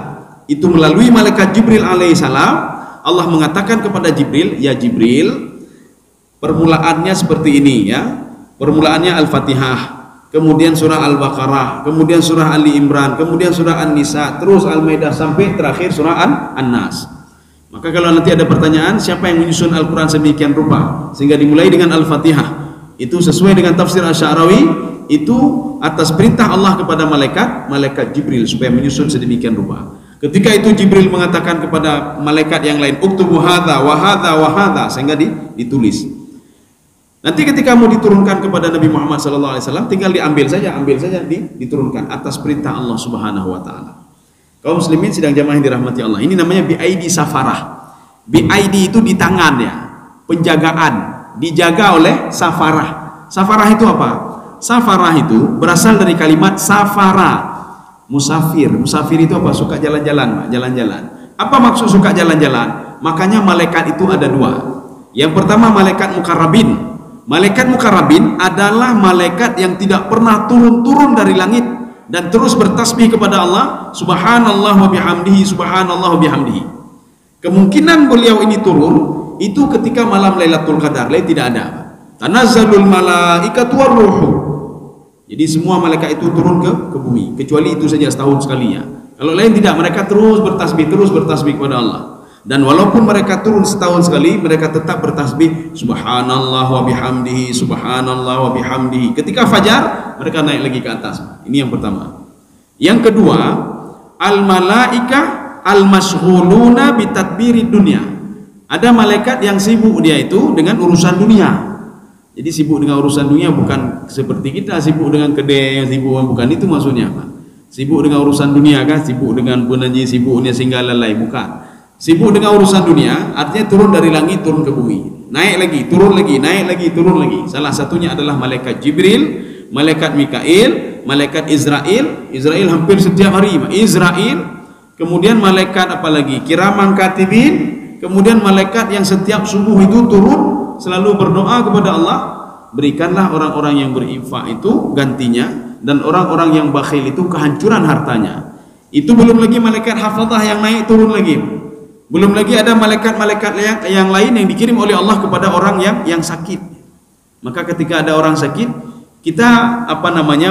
itu melalui malaikat Jibril alaihissalam. Allah mengatakan kepada Jibril, ya Jibril, permulaannya seperti ini, ya. Permulaannya Al-Fatihah, kemudian surah Al-Baqarah, kemudian surah Ali Imran, kemudian surah An-Nisa, terus Al-Maidah sampai terakhir surah An-Nas. Maka kalau nanti ada pertanyaan, siapa yang menyusun Al-Quran sedemikian rupa sehingga dimulai dengan Al-Fatihah? Itu sesuai dengan tafsir Asy-Sya'rawi, itu atas perintah Allah kepada malaikat Jibril supaya menyusun sedemikian rupa. Ketika itu Jibril mengatakan kepada malaikat yang lain, uktubu hadza wa hadza wa hadza, sehingga ditulis. Nanti ketika mau diturunkan kepada Nabi Muhammad SAW, tinggal ambil saja, diturunkan atas perintah Allah Subhanahu wa taala. Kaum muslimin sidang jamaah yang dirahmati Allah, ini namanya bi'aidi safarah. Bi'aidi itu di tangan ya, penjagaan, dijaga oleh safarah. Safarah itu apa? Safarah itu berasal dari kalimat safara, musafir. Musafir itu apa? Suka jalan-jalan, Pak, jalan-jalan. Apa maksud suka jalan-jalan? Makanya malaikat itu ada dua. Yang pertama malaikat mukarrabin. Malaikat mukarrabin adalah malaikat yang tidak pernah turun-turun dari langit dan terus bertasbih kepada Allah, subhanallah wa bihamdihi, subhanallah wa bihamdihi. Kemungkinan beliau ini turun itu ketika malam Lailatul Qadar, lain tidak ada. Tanazzalul malaikatu warruhu. Jadi semua malaikat itu turun ke bumi, kecuali itu saja setahun sekali ya. Kalau lain tidak, mereka terus bertasbih kepada Allah. Dan walaupun mereka turun setahun sekali, mereka tetap bertasbih subhanallah wa bihamdihi, subhanallah wa bihamdihi. Ketika fajar, mereka naik lagi ke atas. Ini yang pertama. Yang kedua, al malaika al mashghuluna bi tadbiri dunya. Ada malaikat yang sibuk dia itu dengan urusan dunia. Jadi sibuk dengan urusan dunia bukan seperti kita sibuk dengan kedai, yang sibuk bukan itu maksudnya, Pak. Sibuk dengan urusan dunia kan, sibuk dengan benaji, sibuknya singgah lalai, bukan. Sibuk dengan urusan dunia artinya turun dari langit turun ke bumi, naik lagi, turun lagi, naik lagi, turun lagi. Salah satunya adalah malaikat Jibril, malaikat Mikail, malaikat Israel. Israel hampir setiap hari, Israel. Kemudian malaikat apa lagi? Kiraman katibin. Kemudian malaikat yang setiap subuh itu turun selalu berdoa kepada Allah, berikanlah orang-orang yang berinfak itu gantinya, dan orang-orang yang bakhil itu kehancuran hartanya. Itu belum lagi malaikat hafadzah yang naik turun lagi. Belum lagi ada malaikat-malaikat yang lain yang dikirim oleh Allah kepada orang yang sakit. Maka ketika ada orang sakit, kita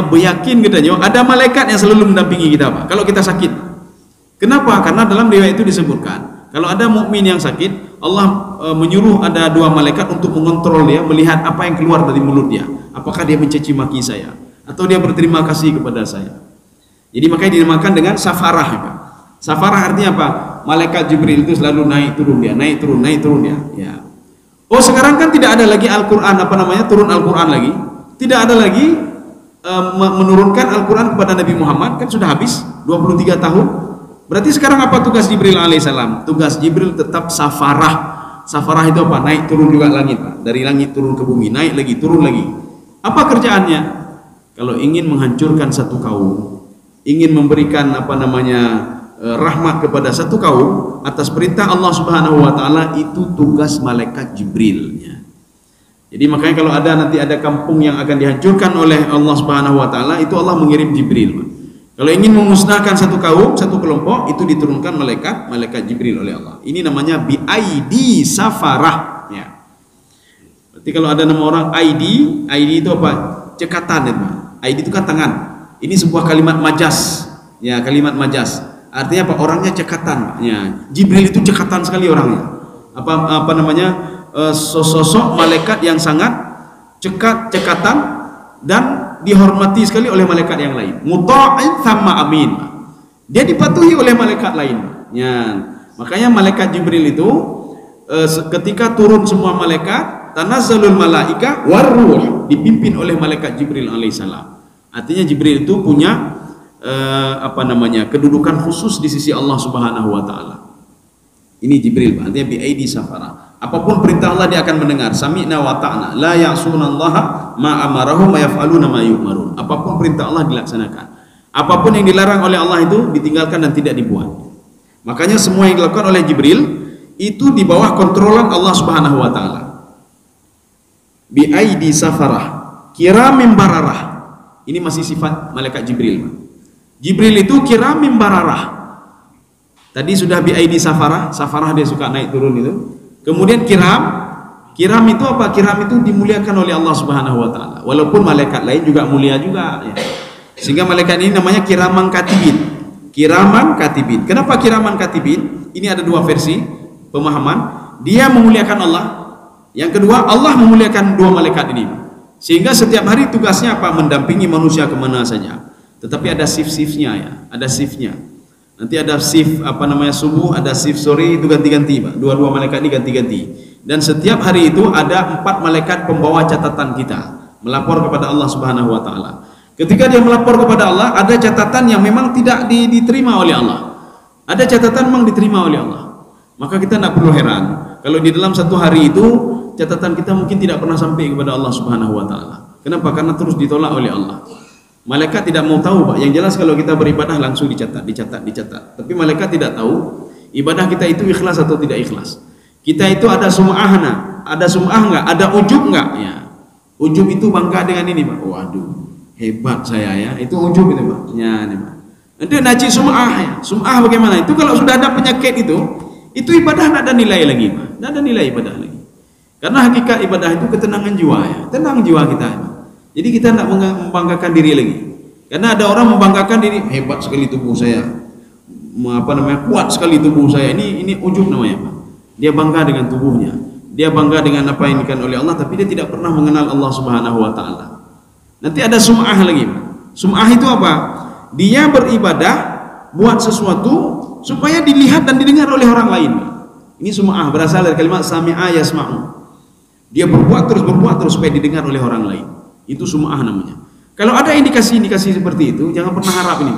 beryakin katanya ada malaikat yang selalu mendampingi kita, Pak, kalau kita sakit. Kenapa? Karena dalam riwayat itu disebutkan, kalau ada mukmin yang sakit, Allah menyuruh ada dua malaikat untuk mengontrol dia, melihat apa yang keluar dari mulut dia. Apakah dia mencaci maki saya atau dia berterima kasih kepada saya. Jadi makanya dinamakan dengan safarah, Pak. Safarah artinya apa? Malaikat Jibril itu selalu naik turun dia, naik turun dia. Ya. Oh, sekarang kan tidak ada lagi Al-Qur'an, turun Al-Qur'an lagi. Tidak ada lagi menurunkan Al-Qur'an kepada Nabi Muhammad, kan sudah habis 23 tahun. Berarti sekarang apa tugas Jibril alaihissalam? Tugas Jibril tetap safarah. Safarah itu apa? Naik turun juga langit, Pak. Dari langit turun ke bumi, naik lagi, turun lagi. Apa kerjaannya? Kalau ingin menghancurkan satu kaum, ingin memberikan rahmat kepada satu kaum atas perintah Allah Subhanahu wa taala, itu tugas malaikat Jibril-nya. Jadi makanya kalau nanti ada kampung yang akan dihancurkan oleh Allah Subhanahu wa taala, itu Allah mengirim Jibril, Pak. Kalau ingin memusnahkan satu kaum, satu kelompok, itu diturunkan malaikat Jibril oleh Allah. Ini namanya bi'aidi safarah ya. Berarti kalau ada nama orang ID itu apa? Cekatan itu, Pak. ID itu kan tangan. Ini sebuah kalimat majas. Ya, kalimat majas. Artinya apa? Orangnya cekatan. Ya, Jibril itu cekatan sekali orangnya. Sosok malaikat yang sangat cekatan dan dihormati sekali oleh malaikat yang lain. Muta'in sama amin. Dia dipatuhi oleh malaikat lain. Ya, makanya malaikat Jibril itu ketika turun semua malaikat, tanazzalul malaika warruh, dipimpin oleh malaikat Jibril alaihissalam. Artinya Jibril itu punya kedudukan khusus di sisi Allah Subhanahu wa taala. Ini Jibril, artinya bi'aidi safara. Apapun perintah Allah dia akan mendengar. Sami'na wa ta'na, la ya'sunallaha ma amarahum wa yaf'aluna ma yu'marun. Apapun perintah Allah dilaksanakan. Apapun yang dilarang oleh Allah itu ditinggalkan dan tidak dibuat. Makanya semua yang dilakukan oleh Jibril itu di bawah kontrolan Allah Subhanahu wa taala. Bi'aidi safarah, kiramim bararah. Ini masih sifat malaikat Jibril. Jibril itu kiramim bararah. Tadi sudah bi'aidi safarah, safarah dia suka naik turun itu. Kemudian kiram itu apa? Kiram itu dimuliakan oleh Allah Subhanahu wa taala. Walaupun malaikat lain juga mulia juga ya. Sehingga malaikat ini namanya kiraman katibin. Kiraman katibin. Kenapa kiraman katibin? Ini ada dua versi pemahaman. Dia memuliakan Allah. Yang kedua, Allah memuliakan dua malaikat ini. Sehingga setiap hari tugasnya apa? Mendampingi manusia kemana saja. Tetapi ada shift-shiftnya ya, ada shiftnya. Nanti ada shift subuh, ada shift sore, itu ganti-ganti Pak. Dua-dua malaikat ini ganti-ganti. Dan setiap hari itu ada 4 malaikat pembawa catatan kita, melapor kepada Allah Subhanahu wa taala. Ketika dia melapor kepada Allah, ada catatan yang memang tidak diterima oleh Allah. Ada catatan memang diterima oleh Allah. Maka kita tidak perlu heran kalau di dalam satu hari itu catatan kita mungkin tidak pernah sampai kepada Allah Subhanahu wa taala. Kenapa? Karena terus ditolak oleh Allah. Malaikat tidak mau tahu Pak. Yang jelas kalau kita beribadah langsung dicatat. Tapi malaikat tidak tahu ibadah kita itu ikhlas atau tidak ikhlas. Kita itu ada sum'ahna, ada sum'ah enggak, ada ujub enggak? Ya. Ujub itu bangga dengan ini Pak. Waduh, hebat saya ya. Itu ujub itu Pak. Ya, ini Pak. Nanti naci sum'ah ya. Sum'ah bagaimana? Itu kalau sudah ada penyakit itu ibadah tidak ada nilai lagi Pak. Tidak ada nilai ibadah lagi. Karena hakikat ibadah itu ketenangan jiwa ya. Tenang jiwa kita ya. Jadi kita tidak membanggakan diri lagi. Karena ada orang membanggakan diri, hebat sekali tubuh saya, kuat sekali tubuh saya. Ini ujub namanya Pak. Dia bangga dengan tubuhnya, dia bangga dengan apa yang diberikan oleh Allah, tapi dia tidak pernah mengenal Allah Subhanahu wa taala. Nanti ada sum'ah lagi Pak. Sum'ah itu apa? Dia beribadah buat sesuatu supaya dilihat dan didengar oleh orang lain. Ini sum'ah berasal dari kalimat sami'a yasma'u. Dia berbuat terus supaya didengar oleh orang lain. Itu sum'ah namanya. Kalau ada indikasi-indikasi seperti itu, jangan pernah harap ini.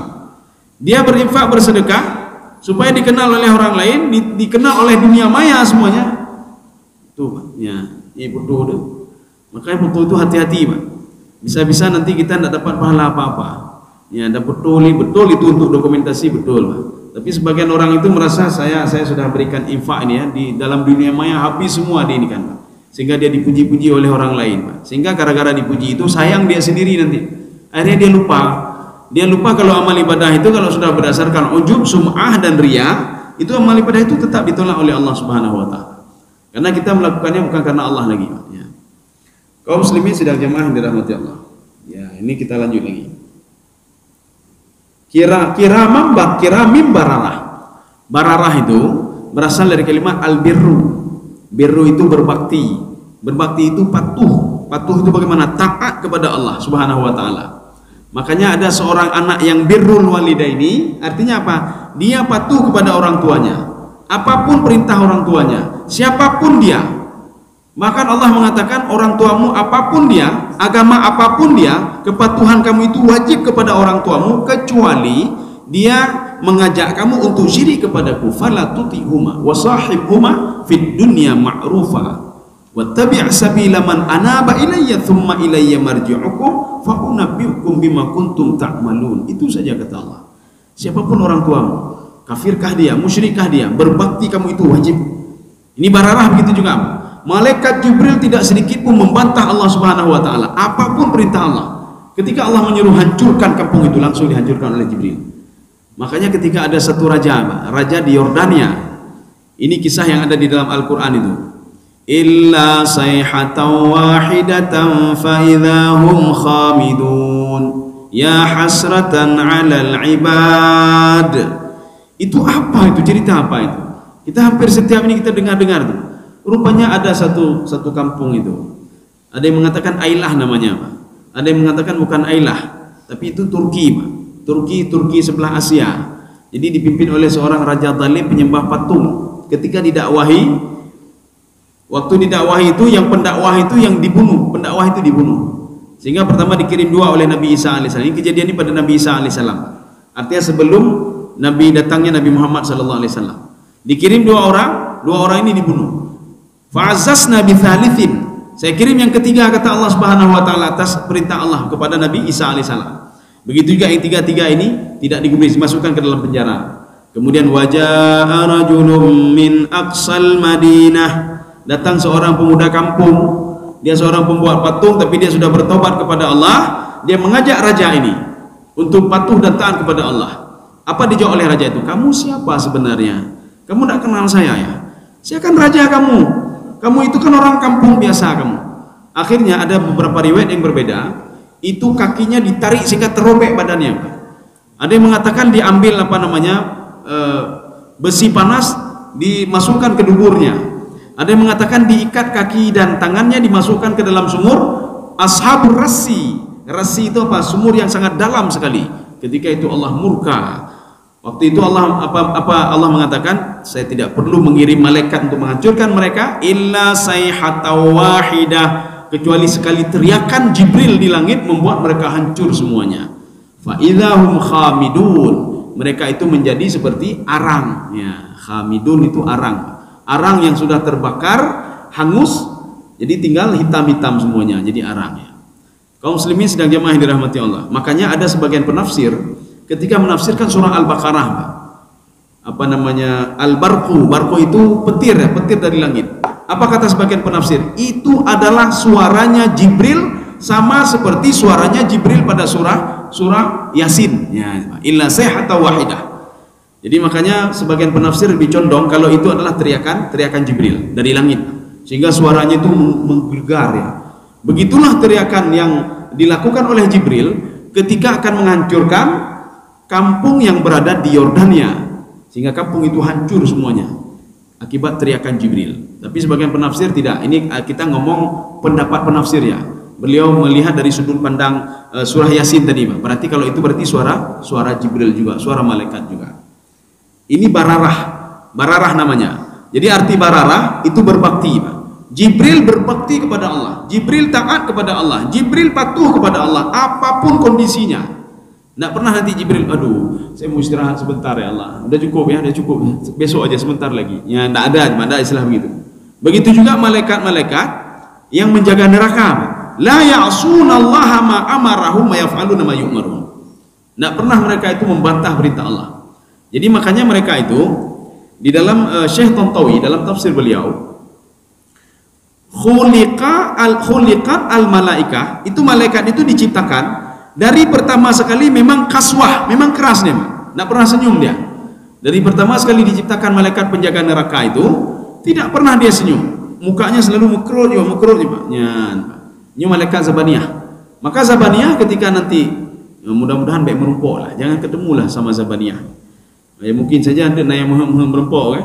Dia berinfak, bersedekah supaya dikenal oleh orang lain, dikenal oleh dunia maya semuanya. Itu ya, ini betul tu. Makanya betul itu hati-hati Pak. Bisa-bisa nanti kita tidak dapat pahala apa-apa. Ya, ada betul itu untuk dokumentasi betul Pak. Tapi sebagian orang itu merasa saya sudah berikan infak ini ya di dalam dunia maya habis semua di ini kan Pak. Sehingga dia dipuji-puji oleh orang lain Pak. Sehingga gara-gara dipuji itu sayang dia sendiri nanti. Akhirnya dia lupa kalau amal ibadah itu kalau sudah berdasarkan ujub, sum'ah dan riya, itu amal ibadah itu tetap ditolak oleh Allah Subhanahu wa taala. Karena kita melakukannya bukan karena Allah lagi Pak. Ya. Kaum muslimin sidang jamaah yang dirahmati Allah. Ya, ini kita lanjut lagi. Kiramim bararah. Bararah itu berasal dari kalimat al-birru. Birru itu berbakti. Berbakti itu patuh. Patuh itu bagaimana? Taat kepada Allah Subhanahu wa taala. Makanya ada seorang anak yang birrul walidaini, artinya apa? Dia patuh kepada orang tuanya. Apapun perintah orang tuanya, siapapun dia. Bahkan Allah mengatakan orang tuamu apapun dia, agama apapun dia, kepatuhan kamu itu wajib kepada orang tuamu kecuali dia mengajak kamu untuk syirik kepadaku. Fala tuti'huma wa sahibhuma fid dunya ma'rufa wattabi' sabila man anaba ilayya thumma ilayya marji'ukum fa unabbi'ukum bima kuntum ta'malun. Itu saja kata Allah. Siapapun orang tuamu, kafirkah dia, musyrikkah dia, berbakti kamu itu wajib. Ini bararah begitu juga. Malaikat Jibril tidak sedikit pun membantah Allah Subhanahu wa taala apapun perintah Allah. Ketika Allah menyuruh hancurkan kampung itu, langsung dihancurkan oleh Jibril. Makanya ketika ada satu raja di Yordania, ini kisah yang ada di dalam Al-Quran itu. Illa sayhatan wahidatan fa idahum khamidun ya hasratan 'alal ibad. Itu apa itu? Cerita apa itu? Kita hampir setiap ini kita dengar-dengar tuh. Rupanya ada satu kampung itu. Ada yang mengatakan Ailah namanya, Pak. Ada yang mengatakan bukan Ailah, tapi itu Turki, Pak. Turki sebelah Asia. Jadi dipimpin oleh seorang raja zalim penyembah patung. Ketika didakwahi, waktu didakwahi itu yang pendakwah itu yang dibunuh, pendakwah itu dibunuh. Sehingga pertama dikirim 2 oleh Nabi Isa alaihissalam. Ini kejadian ini pada Nabi Isa alaihissalam. Artinya sebelum Nabi datangnya Nabi Muhammad sallallahu alaihi wasallam. Dikirim 2 orang ini dibunuh. Fa'azzazna bi thalithin. Saya kirim yang ketiga kata Allah Subhanahu wa taala atas perintah Allah kepada Nabi Isa alaihissalam. Begitu juga yang 3 ini tidak digubris, dimasukkan ke dalam penjara. Kemudian wajaa rajulun min aqsal Madinah. Datang seorang pemuda kampung. Dia seorang pembuat patung tapi dia sudah bertobat kepada Allah. Dia mengajak raja ini untuk patuh dan taat kepada Allah. Apa dijawab oleh raja itu? Kamu siapa sebenarnya? Kamu tidak kenal saya ya? Saya kan raja kamu. Kamu itu kan orang kampung biasa kamu. Akhirnya ada beberapa riwayat yang berbeda. Itu kakinya ditarik sehingga terobek badannya. Ada yang mengatakan diambil besi panas dimasukkan ke duburnya. Ada yang mengatakan diikat kaki dan tangannya dimasukkan ke dalam sumur, Ashabur Rassi. Rassi itu apa? Sumur yang sangat dalam sekali. Ketika itu Allah murka. Waktu itu Allah Allah mengatakan, saya tidak perlu mengirim malaikat untuk menghancurkan mereka, illa sayhatan wahidah, kecuali sekali teriakan Jibril di langit membuat mereka hancur semuanya. Fa idzahum khamidun, mereka itu menjadi seperti arang. Ya, khamidun itu arang. Arang yang sudah terbakar, hangus, jadi tinggal hitam-hitam semuanya, jadi arang. Ya. Kaum muslimin sedang jamaah yang dirahmati Allah. Makanya ada sebagian penafsir ketika menafsirkan surah Al-Baqarah, apa namanya, Al-Barqu. Barqu itu petir, ya, petir dari langit. Apa kata sebagian penafsir? Itu adalah suaranya Jibril, sama seperti suaranya Jibril pada surah Yasin. Ya, illa sayhatan wahidah. Jadi makanya sebagian penafsir lebih condong kalau itu adalah teriakan Jibril dari langit, sehingga suaranya itu menggelegar. Ya. Begitulah teriakan yang dilakukan oleh Jibril ketika akan menghancurkan kampung yang berada di Yordania, sehingga kampung itu hancur semuanya akibat teriakan Jibril. Tapi sebagian penafsir tidak. Ini kita ngomong pendapat penafsir ya. Beliau melihat dari sudut pandang surah Yasin tadi, Pak. Berarti kalau itu berarti suara Jibril juga, suara malaikat juga. Ini bararah namanya. Jadi arti bararah itu berbakti, Pak. Jibril berbakti kepada Allah, Jibril taat kepada Allah, Jibril patuh kepada Allah apapun kondisinya. Tidak pernah nanti Jibril, aduh saya mau istirahat sebentar ya Allah, udah cukup ya, udah cukup, besok aja sebentar lagi. Ya tidak ada istilah begitu. Begitu juga malaikat-malaikat yang menjaga neraka, la ya'sunallaha ma amarahum wa yaf'aluna ma yu'marun. Tidak pernah mereka itu membantah perintah Allah. Jadi makanya mereka itu di dalam Syekh Tantawi dalam tafsir beliau, khuliqat al-malaikah, itu malaikat itu diciptakan dari pertama sekali memang kaswah, memang keras nih, tidak pernah senyum dia. Dari pertama sekali diciptakan malaikat penjaga neraka itu tidak pernah dia senyum, mukanya selalu mukrut juga. Ini malaikat Zabaniyah. Maka Zabaniyah ketika nanti, mudah-mudahan baik merumpok lah, jangan ketemulah sama Zabaniyah. Ya, mungkin saja ada yang merempok kan.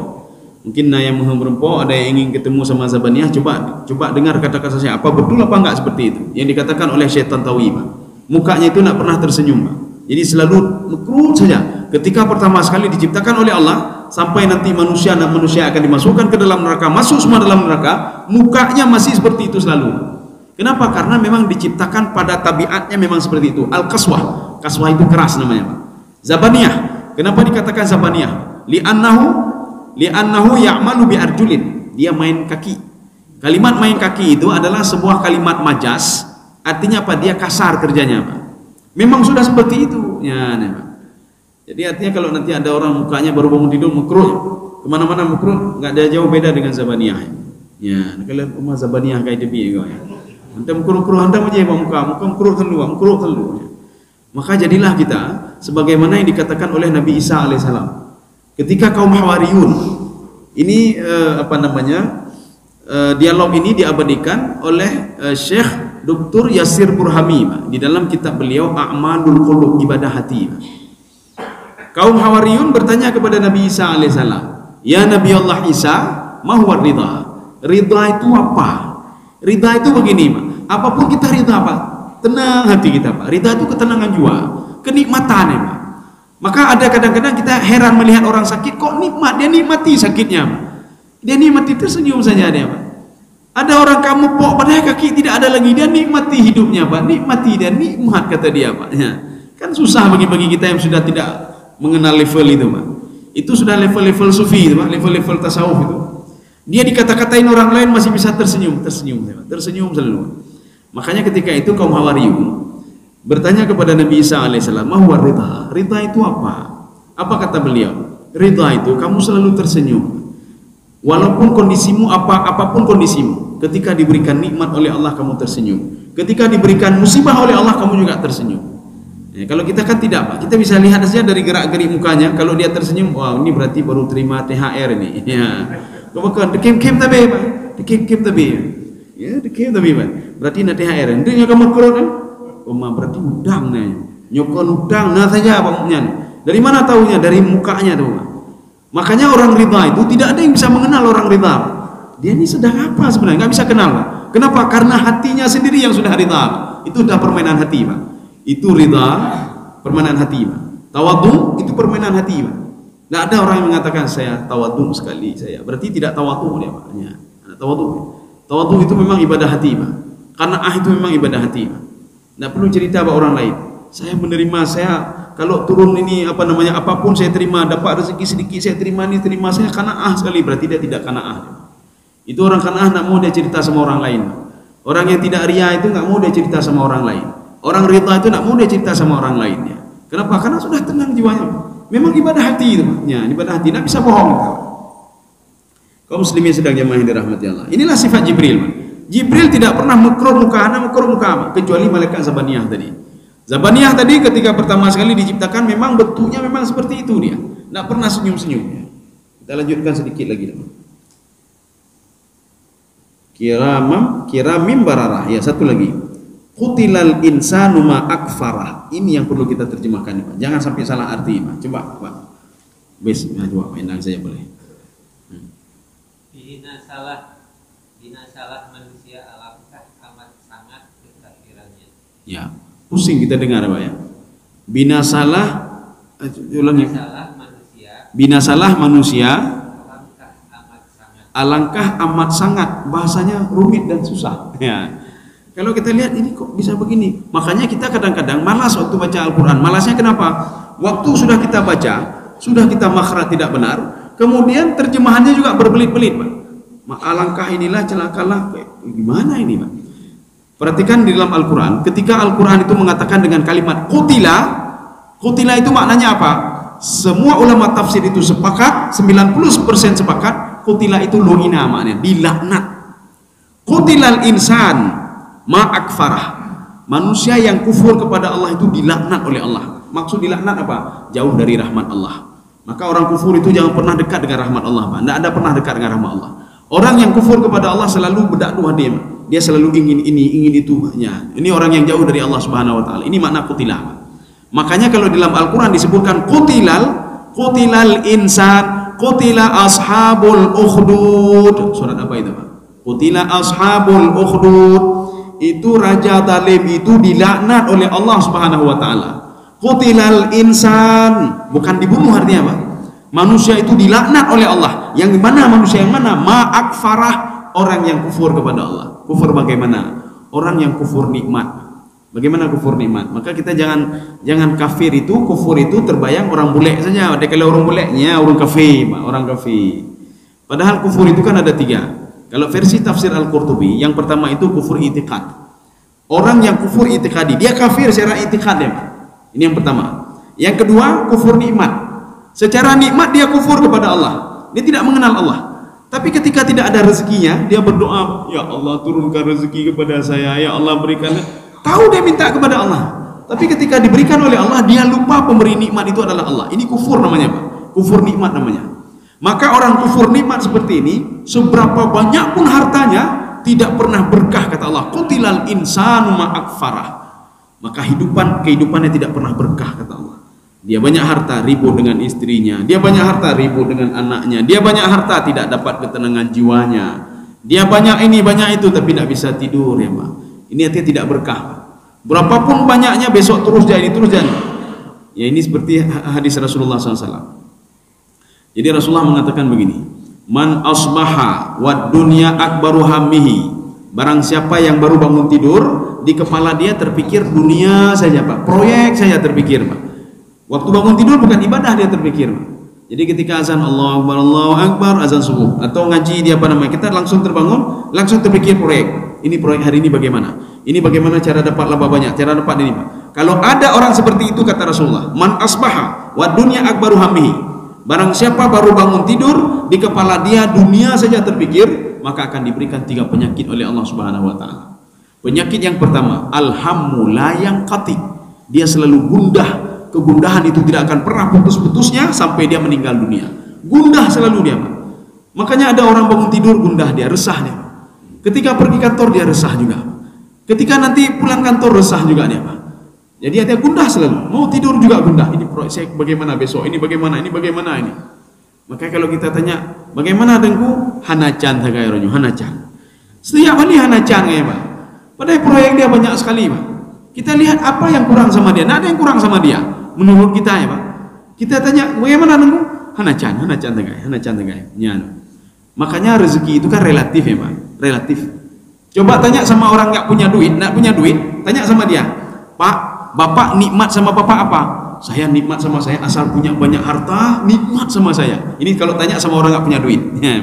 Mungkin yang merempok ada yang ingin ketemu sama Zabaniyah. Coba dengar kata-kata saya, apa betul apa enggak seperti itu yang dikatakan oleh Syekh Tantawi, Pak. Mukanya itu tidak pernah tersenyum, Pak. Jadi selalu mekrut saja. Ketika pertama sekali diciptakan oleh Allah, sampai nanti manusia akan dimasukkan ke dalam neraka, masuk semua dalam neraka, mukanya masih seperti itu selalu. Kenapa? Karena memang diciptakan pada tabiatnya memang seperti itu. Al-Qaswah. Qaswah itu keras namanya, Pak. Zabaniyah. Kenapa dikatakan Zabaniyah? Li'annahu ya'malu bi arjulin. Dia main kaki. Kalimat main kaki itu adalah sebuah kalimat majas. Artinya apa? Dia kasar kerjanya, Pak. Memang sudah seperti itu. Ya, nih, Pak. Jadi artinya kalau nanti ada orang mukanya baru bangun tidur mekrut, kemana-mana mekrut, nggak ada jauh beda dengan Zabaniyah. Ya, kalian rumah Zabaniyah kayak debi ya. Anda mekrut-krut, anda aja muka mekrut telur. Ya. Maka jadilah kita sebagaimana yang dikatakan oleh Nabi Isa alaihissalam. Ketika kaum Hawariyun ini dialog ini diabadikan oleh Syekh Dr. Yasir Burhami di dalam kitab beliau A'malul Qulub, ibadah hati. Kaum Hawariyun bertanya kepada Nabi Isa alaihissalam, ya Nabi Allah Isa, ma huwa ridha? Ridha itu apa? Ridha itu begini, Pak. Apapun kita ridha, Pak, tenang hati kita, Pak. Ridha itu ketenangan jiwa, kenikmatan, ya, Pak. Maka ada kadang-kadang kita heran melihat orang sakit, kok nikmat, dia nikmati sakitnya, Pak. Dia nikmati, tersenyum saja dia, Pak. Ada orang kamu pok padahal kaki tidak ada lagi, dia nikmati hidupnya, Pak. Nikmati, dia nikmat, kata dia, Pak. Ya. Kan susah bagi kita yang sudah tidak mengenal level itu, Pak. Itu sudah level-level sufi itu, Pak. Level-level tasawuf itu. Dia dikata-katain orang lain masih bisa tersenyum selalu. Makanya ketika itu kaum Hawariyun bertanya kepada Nabi Isa alaihissalam, ma huwa ridha? Ridha itu apa? Apa kata beliau? Ridha itu kamu selalu tersenyum. Walaupun kondisimu apapun kondisimu, ketika diberikan nikmat oleh Allah kamu tersenyum. Ketika diberikan musibah oleh Allah kamu juga tersenyum. Ya, kalau kita kan tidak, Pak. Kita bisa lihat saja dari gerak-gerik mukanya. Kalau dia tersenyum, wah ini berarti baru terima THR ini. Ya. Kemudian dekem tabe, Pak. Dekem tabe. Ya, dekem tabe, Pak. Berarti na THR. Dia kamu kurang kan? Oh, berarti udang nih. Nyokon udang nah saja bangnya. Dari mana tahunya? Dari mukanya tuh, Pak. Makanya orang ridha itu tidak ada yang bisa mengenal orang ridha. dia ini sedang apa sebenarnya, nggak bisa kenal Pak. Kenapa? Karena hatinya sendiri yang sudah ridha. Itu sudah permainan hati Pak. Itu ridha, permainan hati Pak. Tawadhu itu permainan hati Pak. Nggak ada orang yang mengatakan saya tawadhu sekali saya, berarti tidak tawadhu dia Pak. Ya, tawadhu itu memang ibadah hati Pak. Qanaah itu memang ibadah hati Pak. Nggak perlu cerita Pak orang lain. Saya menerima, saya kalau turun ini apa namanya, apapun saya terima, dapat rezeki sedikit saya terima, ini terima, saya qanaah sekali, berarti dia tidak qanaah. Itu orang qanaah nggak mau dia cerita sama orang lain. Orang yang tidak riya itu nggak mau dia cerita sama orang lain. Orang ridha itu nggak mau dia cerita sama orang lainnya. Kenapa? Karena sudah tenang jiwanya. Memang ibadah hati itu, ya, ibadah hati, nggak bisa bohong. Kaum muslimin sedang jemaah yang dirahmati Allah. Inilah sifat Jibril. Jibril tidak pernah makruh muka, kecuali malaikat Zabaniyah tadi. Zabaniyah tadi ketika pertama sekali diciptakan memang bentuknya memang seperti itu dia, tidak pernah senyum-senyum. Kita lanjutkan sedikit lagi. Kiramim bararah. Ya, satu lagi. Qutilal insanu ma akfarah. Ini yang perlu kita terjemahkan Pak. Jangan sampai salah arti Pak. Coba Pak. Coba endang saja boleh. Binasalah manusia alangkah amat sangat kekafirannya. Ya. Pusing kita dengar Pak ya. Binasalah manusia alangkah amat sangat, bahasanya rumit dan susah ya. Kalau kita lihat ini kok bisa begini, makanya kita kadang-kadang malas waktu baca Al-Quran. Malasnya kenapa? Waktu sudah kita baca, sudah kita makhraj tidak benar, kemudian terjemahannya juga berbelit-belit Pak. Alangkah inilah, celakalah, gimana ini Pak? Perhatikan di dalam Al-Quran, ketika Al-Quran itu mengatakan dengan kalimat qutila, qutila itu maknanya apa? Semua ulama tafsir itu sepakat, 90% sepakat, qutila itu lu'ina maknanya, dilaknat. Qutilal insan ma'akfarah, manusia yang kufur kepada Allah itu dilaknat oleh Allah. Maksud dilaknat apa? Jauh dari rahmat Allah. Maka orang kufur itu jangan pernah dekat dengan rahmat Allah Pak. Tidak ada pernah dekat dengan rahmat Allah. Orang yang kufur kepada Allah selalu berdakwah dia selalu ingin ini, ingin itu. Ya, ini orang yang jauh dari Allah Subhanahu wa taala. Ini makna qutilah. Makanya kalau dalam Al-Qur'an disebutkan qutilal insan, qutila ashabul ukhdud. Surat apa itu Pak? Qutila ashabul ukhdud. Itu raja zalim itu dilaknat oleh Allah Subhanahu wa taala. Qutilal insan, bukan dibunuh artinya Pak. Manusia itu dilaknat oleh Allah. Yang mana manusia yang mana? Ma'akfarah, orang yang kufur kepada Allah. Kufur bagaimana? Orang yang kufur nikmat. Bagaimana kufur nikmat? Maka kita jangan kafir itu, kufur itu terbayang orang bule saja. Ada kalau orang bulenya orang kafir, orang kafir. Padahal kufur itu kan ada 3. Kalau versi tafsir Al-Qurtubi, yang pertama itu kufur i'tiqad. Orang yang kufur i'tiqadi, dia kafir secara i'tiqad ya. Ini yang pertama. Yang kedua, kufur nikmat. Secara nikmat dia kufur kepada Allah. Dia tidak mengenal Allah. Tapi ketika tidak ada rezekinya, dia berdoa, ya Allah turunkan rezeki kepada saya, ya Allah berikan. Tahu dia minta kepada Allah. Tapi ketika diberikan oleh Allah, dia lupa pemberi nikmat itu adalah Allah. Ini kufur namanya Pak. Kufur nikmat namanya. Maka orang kufur nikmat seperti ini, seberapa banyak pun hartanya, tidak pernah berkah kata Allah. Qutilal insanu ma'akfarah. Maka kehidupannya tidak pernah berkah kata Allah. Dia banyak harta, ribut dengan istrinya. Dia banyak harta, ribut dengan anaknya. Dia banyak harta, tidak dapat ketenangan jiwanya. Dia banyak ini, banyak itu, tapi tidak bisa tidur ya Pak. Ini artinya tidak berkah. Berapapun banyaknya, besok terus jadi. Ya ini seperti hadis Rasulullah SAW. Jadi Rasulullah mengatakan begini, man asbaha wad dunya akbaru hammihi. Barang siapa yang baru bangun tidur, di kepala dia terpikir dunia saja Pak, proyek saja terpikir Pak. Waktu bangun tidur bukan ibadah dia terpikir Pak. Jadi ketika azan Allahu Akbar, azan subuh atau ngaji dia apa namanya, kita langsung terbangun, langsung terpikir proyek. Ini proyek hari ini bagaimana? Ini bagaimana cara dapat laba banyak, cara dapat ini Pak. Kalau ada orang seperti itu kata Rasulullah, man asbaha wad dunya akbaru hammihi. Barang siapa baru bangun tidur, di kepala dia dunia saja terpikir, maka akan diberikan 3 penyakit oleh Allah Subhanahu wa taala. Penyakit yang pertama, alhammu la yanqati. Dia selalu gundah. Kegundahan itu tidak akan pernah putus-putusnya sampai dia meninggal dunia. Gundah selalu dia Pak. Makanya ada orang bangun tidur gundah dia, resah dia. Ketika pergi kantor dia resah juga. Ketika nanti pulang kantor resah juga dia Pak. Jadi dia gundah selalu. Mau tidur juga gundah. Ini proyek bagaimana besok, ini bagaimana, ini bagaimana ini. Maka kalau kita tanya, bagaimana dengku? Hanacan tagaironyo, hanacan. Setiap hari hanacan ya Pak. Padahal proyek dia banyak sekali Pak. Kita lihat apa yang kurang sama dia. Nah, ada yang kurang sama dia menurut kita ya Pak. Kita tanya, bagaimana dengku? Hanacan tagai. Ya. Makanya rezeki itu kan relatif ya Pak. Relatif. Coba tanya sama orang nggak punya duit, tanya sama dia, Pak, Bapak nikmat sama Bapak apa? Saya nikmat sama saya asal punya banyak harta, nikmat sama saya. Ini kalau tanya sama orang nggak punya duit. Ya.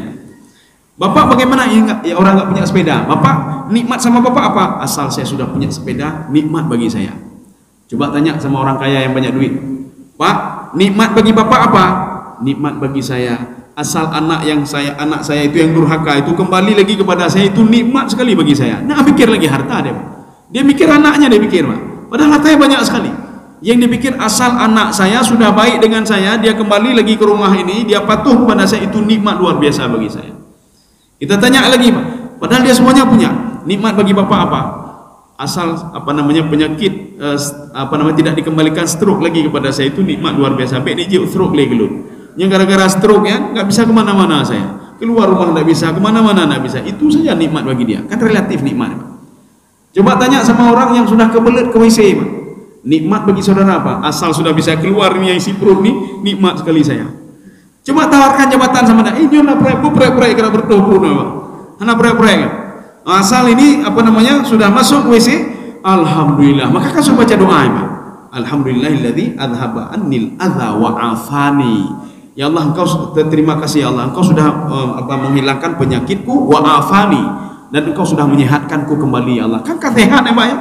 Bapak bagaimana? Ya, orang nggak punya sepeda. Bapak nikmat sama Bapak apa? Asal saya sudah punya sepeda, nikmat bagi saya. Coba tanya sama orang kaya yang banyak duit. Pak, nikmat bagi Bapak apa? Nikmat bagi saya asal anak saya itu yang durhaka itu kembali lagi kepada saya, itu nikmat sekali bagi saya. Nah, mikir lagi harta dia. Dia mikir anaknya, dia pikir Pak. Padahal hartanya banyak sekali. Yang dipikir asal anak saya sudah baik dengan saya, dia kembali lagi ke rumah ini, dia patuh kepada saya, itu nikmat luar biasa bagi saya. Kita tanya lagi Pak, padahal dia semuanya punya. Nikmat bagi Bapak apa? Asal penyakit tidak dikembalikan stroke lagi kepada saya, itu nikmat luar biasa. Baik dia stroke lagi dulu. Yang gara-gara stroke ya nggak bisa kemana-mana saya, keluar rumah nggak bisa, kemana-mana nggak bisa, itu saja nikmat bagi dia. Kan relatif nikmat Pak. Coba tanya sama orang yang sudah kebelet ke WC Pak. Nikmat bagi saudara apa? Asal sudah bisa keluar nih isi perut nih, nikmat sekali saya. Coba tawarkan jabatan sama dia. Ini nak proyek kena bertopu Pak. Anak proyek. Asal ini sudah masuk WC, alhamdulillah. Maka kan sudah baca doa Pak. Alhamdulillahilladzi adhaba annil adza wa afani. Ya Allah, engkau terima kasih ya Allah, engkau sudah menghilangkan penyakitku, wa afani, dan engkau sudah menyehatkanku kembali ya Allah. Kan sehat ya Pak ya.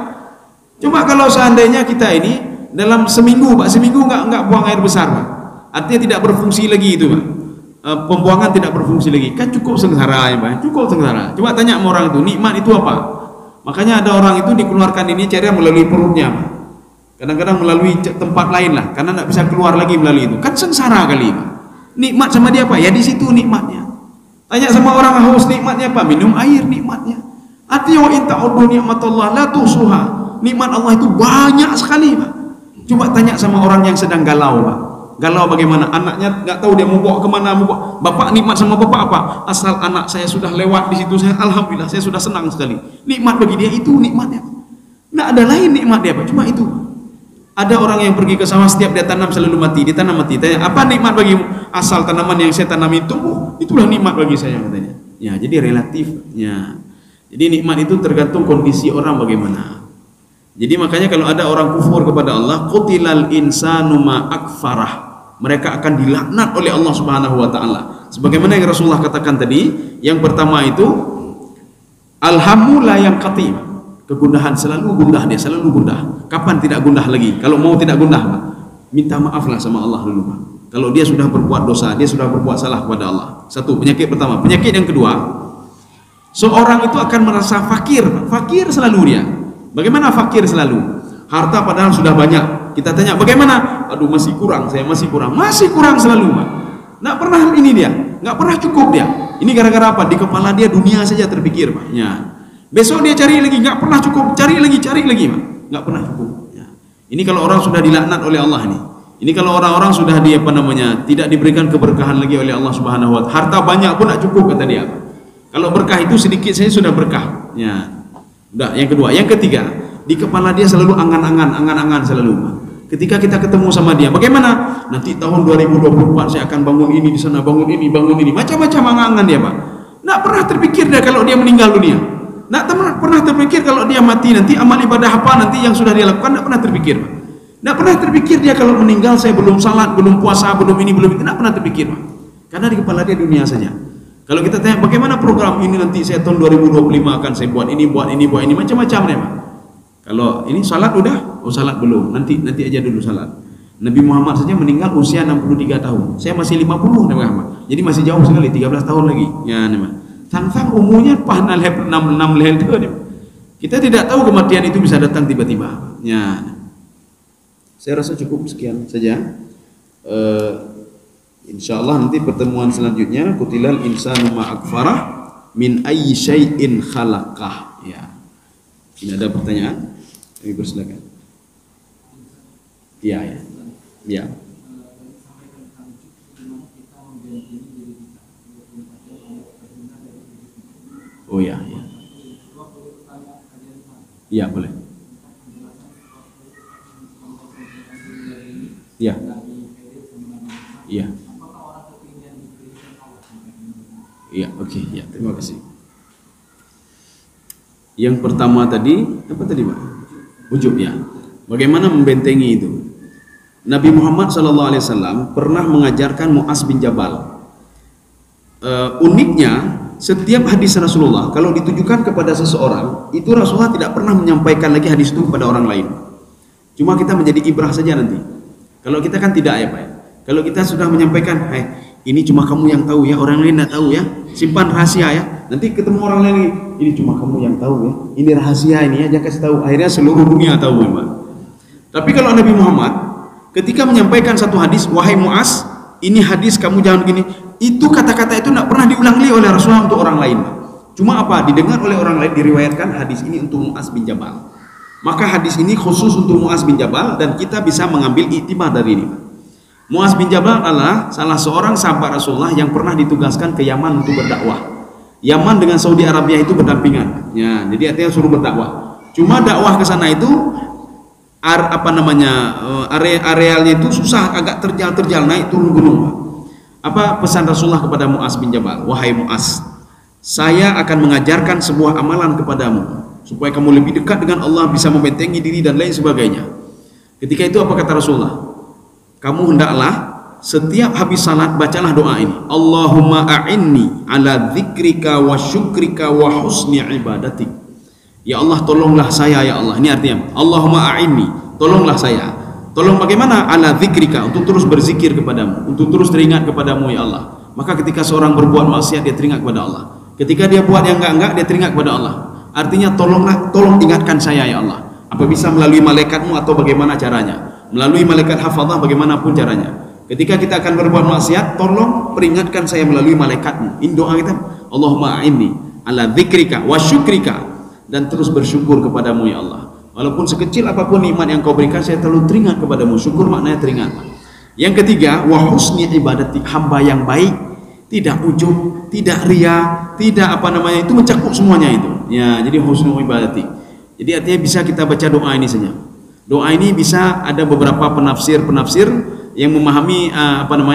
Coba kalau seandainya kita ini dalam seminggu Pak, enggak buang air besar Pak. Artinya tidak berfungsi lagi itu Pak. Pembuangan tidak berfungsi lagi. Kan cukup sengsara ya Pak. Cukup sengsara. Coba tanya sama orang itu, nikmat itu apa? Makanya ada orang itu dikeluarkan ini cara melalui perutnya Pak. Kadang-kadang melalui tempat lain lah, karena tidak bisa keluar lagi melalui itu. Kan sengsara kali Pak. Nikmat sama dia Pak, ya di situ nikmatnya. Tanya sama orang haus, nikmatnya apa? Minum air, nikmatnya. Artinya wa in ta'uddu ni'matallah la tuhsuha. Nikmat Allah itu banyak sekali Pak. Coba tanya sama orang yang sedang galau Pak. Galau bagaimana? Anaknya nggak tahu dia mau bawa kemana, Bapak nikmat sama Bapak apa? Asal anak saya sudah lewat di situ, saya alhamdulillah, saya sudah senang sekali. Nikmat bagi dia itu nikmatnya. Nggak ada lain nikmat dia Pak, cuma itu. Ada orang yang pergi ke sawah, setiap dia tanam selalu mati, ditanam mati. Tanya, apa nikmat bagimu? Asal tanaman yang saya tanam itu tumbuh, itulah nikmat bagi saya katanya. Ya, jadi relatif. Ya. Jadi nikmat itu tergantung kondisi orang bagaimana. Jadi makanya kalau ada orang kufur kepada Allah, qutilal insanu ma akfarah, mereka akan dilaknat oleh Allah Subhanahu wa taala. Sebagaimana yang Rasulullah katakan tadi, yang pertama itu alhamu la yanqati. Kegundahan selalu gundah dia, selalu gundah. Kapan tidak gundah lagi? Kalau mau tidak gundah, Pak, minta maaflah sama Allah dulu, Pak. Kalau dia sudah berbuat dosa, dia sudah berbuat salah kepada Allah. Satu, penyakit pertama. Penyakit yang kedua, seorang itu akan merasa fakir, Pak. Fakir selalu dia. Bagaimana fakir selalu? Harta padahal sudah banyak. Kita tanya, bagaimana? Aduh, masih kurang, saya masih kurang. Masih kurang selalu, Pak. Nggak pernah ini dia, nggak pernah cukup dia. Ini gara-gara apa? Di kepala dia dunia saja terpikir, Pak. Ya. Besok dia cari lagi, nggak pernah cukup, cari lagi, Pak. Nggak pernah cukup. Ya. Ini kalau orang sudah dilaknat oleh Allah ini. Ini kalau orang-orang sudah tidak diberikan keberkahan lagi oleh Allah Subhanahu wa taala. Harta banyak pun nggak cukup kata dia. Kalau berkah itu sedikit saya sudah berkah. Ya. Udah, yang kedua, yang ketiga, di kepala dia selalu angan-angan selalu. Ketika kita ketemu sama dia, bagaimana? Nanti tahun 2024 saya akan bangun ini di sana, bangun ini, macam-macam angan-angan dia, Pak. Nggak pernah terpikir dia kalau dia meninggal dunia. Nggak pernah terpikir kalau dia mati nanti amal ibadah apa nanti yang sudah dia lakukan, nggak pernah terpikir, Pak. Nggak pernah terpikir dia kalau meninggal saya belum salat, belum puasa, belum ini, belum itu, nggak pernah terpikir, Pak. Karena di kepala dia dunia saja. Kalau kita tanya bagaimana program ini nanti saya tahun 2025 akan saya buat ini, macam-macam deh, Pak. Kalau ini salat udah, salat belum, nanti aja dulu salat. Nabi Muhammad saja meninggal usia 63 tahun. Saya masih 50 Nabi Muhammad. Jadi masih jauh sekali, 13 tahun lagi. Ya, Nabi. Sang umurnya pahna 6 lehel itu. Kita tidak tahu kematian itu bisa datang tiba-tiba. Ya. Saya rasa cukup sekian saja. Insyaallah nanti pertemuan selanjutnya qutilal insanu ma akfarah min ayyi syai'in khalaqah. Ya. Ini ada pertanyaan? Kami persilakan. Iya, ya. Ya. Oh ya, ya. Iya, boleh. Iya. Iya. Iya, oke, ya, terima kasih. Yang pertama tadi, apa tadi, Pak? Ujub, ya. Bagaimana membentengi itu? Nabi Muhammad SAW pernah mengajarkan Mu'az bin Jabal. Uniknya, setiap hadis Rasulullah kalau ditujukan kepada seseorang, itu Rasulullah tidak pernah menyampaikan lagi hadis itu kepada orang lain. Cuma kita menjadi ibrah saja nanti. Kalau kita kan tidak, ya Pak. Kalau kita sudah menyampaikan, ini cuma kamu yang tahu ya, orang lain tidak tahu ya, simpan rahasia ya. Nanti ketemu orang lain, ini cuma kamu yang tahu ya, ini rahasia ini ya, jangan kasih tahu. Akhirnya seluruh dunia tahu, ya Pak. Tapi kalau Nabi Muhammad ketika menyampaikan satu hadis, wahai Mu'az, ini hadis kamu jangan begini, itu kata-kata itu tidak pernah diulang oleh Rasulullah untuk orang lain. Cuma apa? Didengar oleh orang lain, diriwayatkan hadis ini untuk Mu'az bin Jabal. Maka hadis ini khusus untuk Mu'az bin Jabal dan kita bisa mengambil iktimah dari ini. Mu'az bin Jabal adalah salah seorang sahabat Rasulullah yang pernah ditugaskan ke Yaman untuk berdakwah. Yaman dengan Saudi Arabia itu berdampingan. Ya, jadi artinya suruh berdakwah. Cuma dakwah ke sana itu arealnya itu susah, agak terjal naik turun gunung. Apa pesan Rasulullah kepada Mu'az bin Jabal? Wahai Mu'az, saya akan mengajarkan sebuah amalan kepadamu supaya kamu lebih dekat dengan Allah, bisa membentengi diri dan lain sebagainya. Ketika itu apa kata Rasulullah? Kamu hendaklah setiap habis salat bacalah doa ini. Allahumma a'inni ala dzikrika wa syukrika wa husni ibadatik. Ya Allah, tolonglah saya ya Allah. Ini artinya Allahumma a'inni, tolonglah saya. Tolong bagaimana? Ala dzikrika, untuk terus berzikir kepadamu, untuk terus teringat kepadamu ya Allah. Maka ketika seorang berbuat maksiat, dia teringat kepada Allah. Ketika dia buat yang enggak, dia teringat kepada Allah. Artinya tolong ingatkan saya ya Allah. Apa bisa melalui malaikatmu atau bagaimana caranya? Melalui malaikat hafadzah bagaimanapun caranya. Ketika kita akan berbuat maksiat, tolong peringatkan saya melalui malaikatmu. Ini doa kita. Allahumma a'inni ala dzikrika wa syukrika, dan terus bersyukur kepadamu ya Allah. Walaupun sekecil apapun nikmat yang kau berikan, saya terlalu teringat kepadamu. Syukur maknanya teringat. Yang ketiga, wa husni ibadati, hamba yang baik, tidak ujub, tidak ria, tidak itu mencakup semuanya itu. Ya, jadi husni ibadati. Jadi artinya bisa kita baca doa ini saja. Doa ini bisa ada beberapa penafsir yang memahami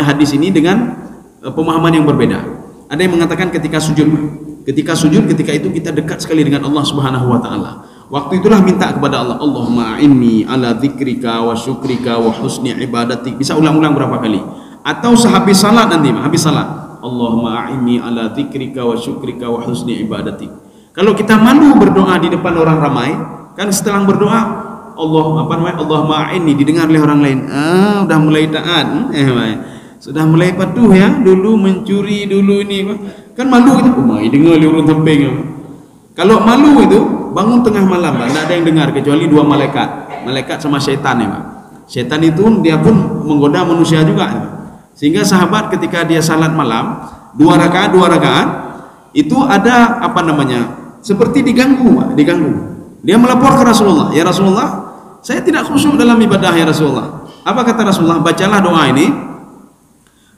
hadis ini dengan pemahaman yang berbeda. Ada yang mengatakan ketika sujud ketika itu kita dekat sekali dengan Allah Subhanahu wa taala. Waktu itulah minta kepada Allah, Allahumma a'inni ala dzikrika wa syukrika wa husni ibadatik. Bisa ulang-ulang berapa kali. Atau sehabis salat nanti, habis salat, Allahumma a'inni ala dzikrika wa syukrika wa husni ibadatik. Kalau kita malu berdoa di depan orang ramai, kan setelah berdoa Allahumma a'inni didengar oleh orang lain. Udah mulai taat. Sudah mulai patuh ya, dulu mencuri dulu ini. Kan malu itu. Dengar oleh orang samping. Kalau malu itu bangun tengah malam, tidak ada yang dengar kecuali dua malaikat sama syaitan ya, Pak. Syaitan itu dia pun menggoda manusia juga. Sehingga sahabat ketika dia salat malam, dua rakaat itu ada seperti diganggu, Pak, diganggu. Dia melapor ke Rasulullah, ya Rasulullah, saya tidak khusyuk dalam ibadah ya Rasulullah. Apa kata Rasulullah? Bacalah doa ini.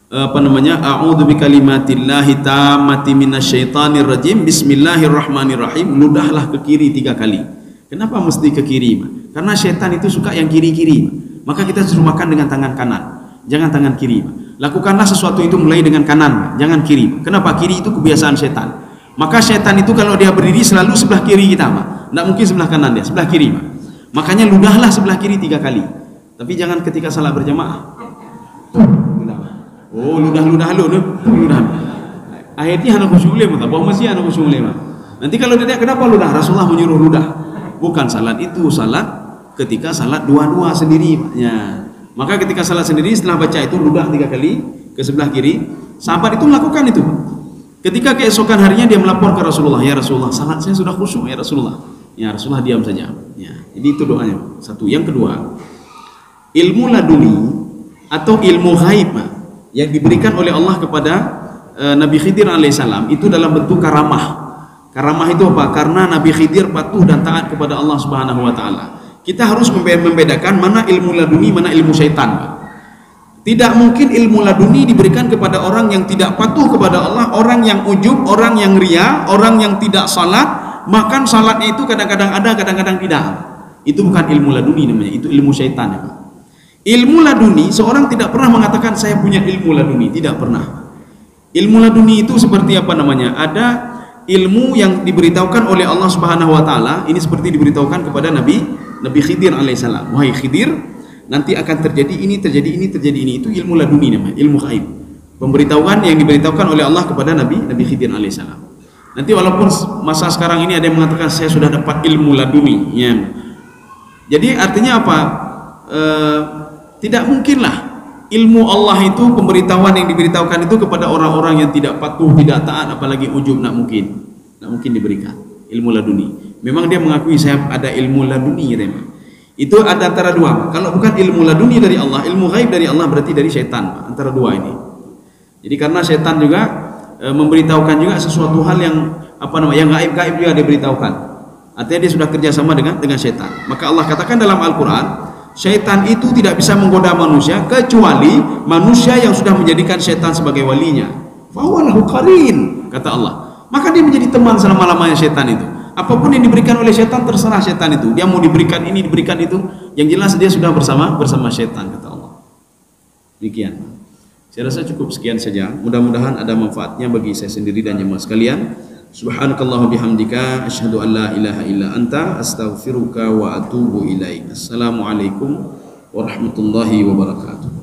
A'udzu bikalimatillahi tammati minasyaitonir rajim, bismillahirrahmanirrahim. Ludahlah ke kiri 3 kali. Kenapa mesti ke kiri? Karena syaitan itu suka yang kiri-kiri. Maka kita suruh makan dengan tangan kanan, jangan tangan kiri. Lakukanlah sesuatu itu mulai dengan kanan, jangan kiri. Kenapa? Kiri itu kebiasaan syaitan. Maka syaitan itu kalau dia berdiri selalu sebelah kiri kita, Pak. Tidak mungkin sebelah kanan dia, sebelah kiri, Pak. Makanya ludahlah sebelah kiri 3 kali. Tapi jangan ketika salat berjamaah. Ludah. Akhirnya anak khusyuk mata, bahwa masih anak khusyuk. Nanti kalau dia kenapa ludah? Rasulullah menyuruh ludah. Bukan salat itu, salat ketika salat dua-dua sendiri, ya. Maka ketika salat sendiri setelah baca itu ludah 3 kali ke sebelah kiri. Sahabat itu melakukan itu. Ketika keesokan harinya dia melapor ke Rasulullah, ya Rasulullah, salat saya sudah khusyuk ya Rasulullah. Ya Rasulullah diam saja. Ya, jadi itu doanya. Satu. Yang kedua, ilmu laduni atau ilmu ghaib yang diberikan oleh Allah kepada Nabi Khidir alaihissalam itu dalam bentuk karamah. Karamah itu apa? Karena Nabi Khidir patuh dan taat kepada Allah Subhanahu wa taala. Kita harus membedakan mana ilmu laduni, mana ilmu syaitan. Tidak mungkin ilmu laduni diberikan kepada orang yang tidak patuh kepada Allah, orang yang ujub, orang yang ria, orang yang tidak salat. Makan salatnya itu kadang-kadang ada, kadang-kadang tidak. Itu bukan ilmu laduni namanya, itu ilmu syaitan. Ilmu laduni, seorang tidak pernah mengatakan saya punya ilmu laduni, tidak pernah. Ilmu laduni itu seperti apa namanya? Ada ilmu yang diberitahukan oleh Allah Subhanahu wa taala, ini seperti diberitahukan kepada Nabi Khidir alaihissalam. Wahai Khidir, nanti akan terjadi ini, terjadi ini, terjadi ini. Itu ilmu laduni namanya, ilmu gaib. Pemberitahuan yang diberitahukan oleh Allah kepada Nabi Khidir alaihissalam. Nanti walaupun masa sekarang ini ada yang mengatakan saya sudah dapat ilmu laduni, ya. Jadi artinya apa? Tidak mungkinlah ilmu Allah itu, pemberitahuan yang diberitahukan itu kepada orang-orang yang tidak patuh, tidak taat, apalagi ujub, nak mungkin diberikan ilmu laduni. Memang dia mengakui saya ada ilmu laduni, memang. Itu ada antara dua. Kalau bukan ilmu laduni dari Allah, ilmu gaib dari Allah, berarti dari setan. Antara dua ini. Jadi karena setan juga memberitahukan juga sesuatu hal yang yang gaib-gaib juga dia beritahukan. Artinya dia sudah kerjasama dengan setan. Maka Allah katakan dalam Al-Quran, syaitan itu tidak bisa menggoda manusia kecuali manusia yang sudah menjadikan syaitan sebagai walinya. Fahuwalahu qarin, kata Allah. Maka dia menjadi teman selama-lamanya syaitan itu. Apapun yang diberikan oleh syaitan, terserah syaitan itu. Dia mau diberikan ini, diberikan itu. Yang jelas dia sudah bersama syaitan, kata Allah. Demikian. Saya rasa cukup sekian saja. Mudah-mudahan ada manfaatnya bagi saya sendiri dan jemaah sekalian. Subhanakallah bihamdika asyhadu an la ilaha illa anta astaghfiruka wa atubu ilaik. Assalamualaikum warahmatullahi wabarakatuh.